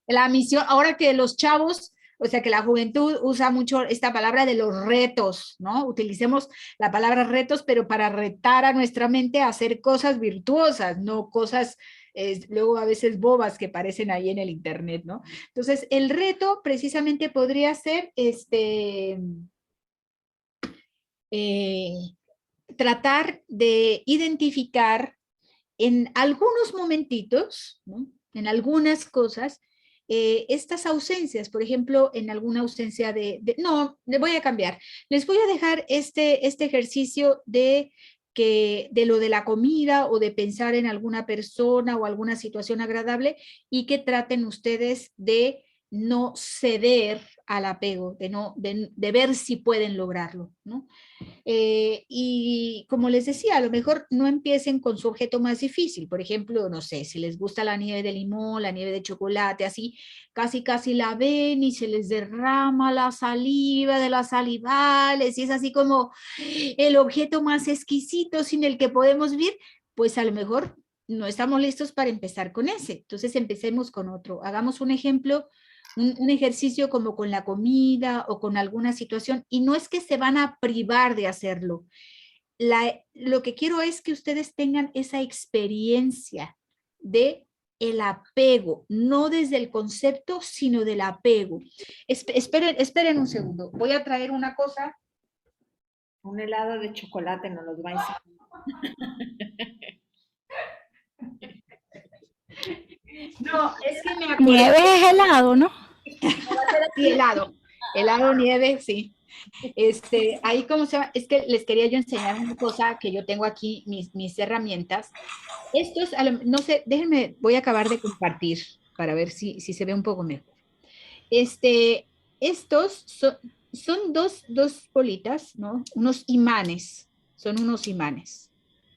La misión, ahora que los chavos, o sea que la juventud usa mucho esta palabra de los retos, ¿no? Utilicemos la palabra retos, pero para retar a nuestra mente a hacer cosas virtuosas, no cosas luego a veces bobas que parecen ahí en el internet, ¿no? Entonces, el reto precisamente podría ser tratar de identificar en algunos momentitos, ¿no? En algunas cosas, estas ausencias, por ejemplo, en alguna ausencia no, le voy a cambiar. Les voy a dejar este ejercicio de de lo de la comida o de pensar en alguna persona o alguna situación agradable, y que traten ustedes de no ceder al apego, de ver si pueden lograrlo, ¿no? Y como les decía, a lo mejor no empiecen con su objeto más difícil. Por ejemplo, no sé, si les gusta la nieve de limón, la nieve de chocolate, así, casi la ven y se les derrama la saliva de las salivales, y es así como el objeto más exquisito sin el que podemos vivir, pues a lo mejor no estamos listos para empezar con ese. Entonces empecemos con otro. Hagamos un ejemplo, un ejercicio como con la comida o con alguna situación, y no es que se van a privar de hacerlo. Lo que quiero es que ustedes tengan esa experiencia de el apego, no desde el concepto, sino del apego. Esperen un segundo, voy a traer una cosa. Un helado de chocolate nos los va a enseñar. No, es que me acordé. Nieve es helado, ¿no? Sí, helado, nieve, sí. Ahí como se llama, es que les quería yo enseñar una cosa que yo tengo aquí, mis herramientas. Estos, no sé, déjenme, voy a acabar de compartir para ver si se ve un poco mejor. Estos son dos bolitas, ¿no? Unos imanes, son unos imanes,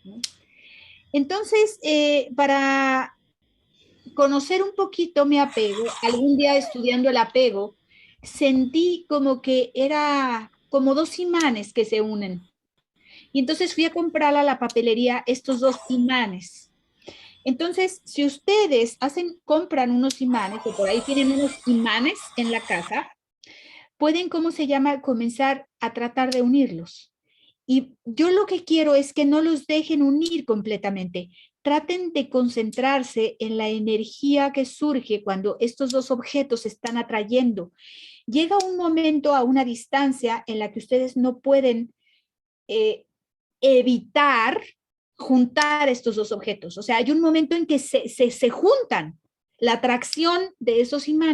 ¿no? Entonces, para conocer un poquito mi apego, algún día estudiando el apego, sentí como que era como dos imanes que se unen. Y entonces fui a comprar a la papelería estos dos imanes. Entonces, si ustedes compran unos imanes, o por ahí tienen unos imanes en la casa, pueden, ¿cómo se llama?, comenzar a tratar de unirlos. Y yo lo que quiero es que no los dejen unir completamente. Traten de concentrarse en la energía que surge cuando estos dos objetos se están atrayendo. Llega un momento a una distancia en la que ustedes no pueden evitar juntar estos dos objetos. O sea, hay un momento en que se juntan. La atracción de esos imanes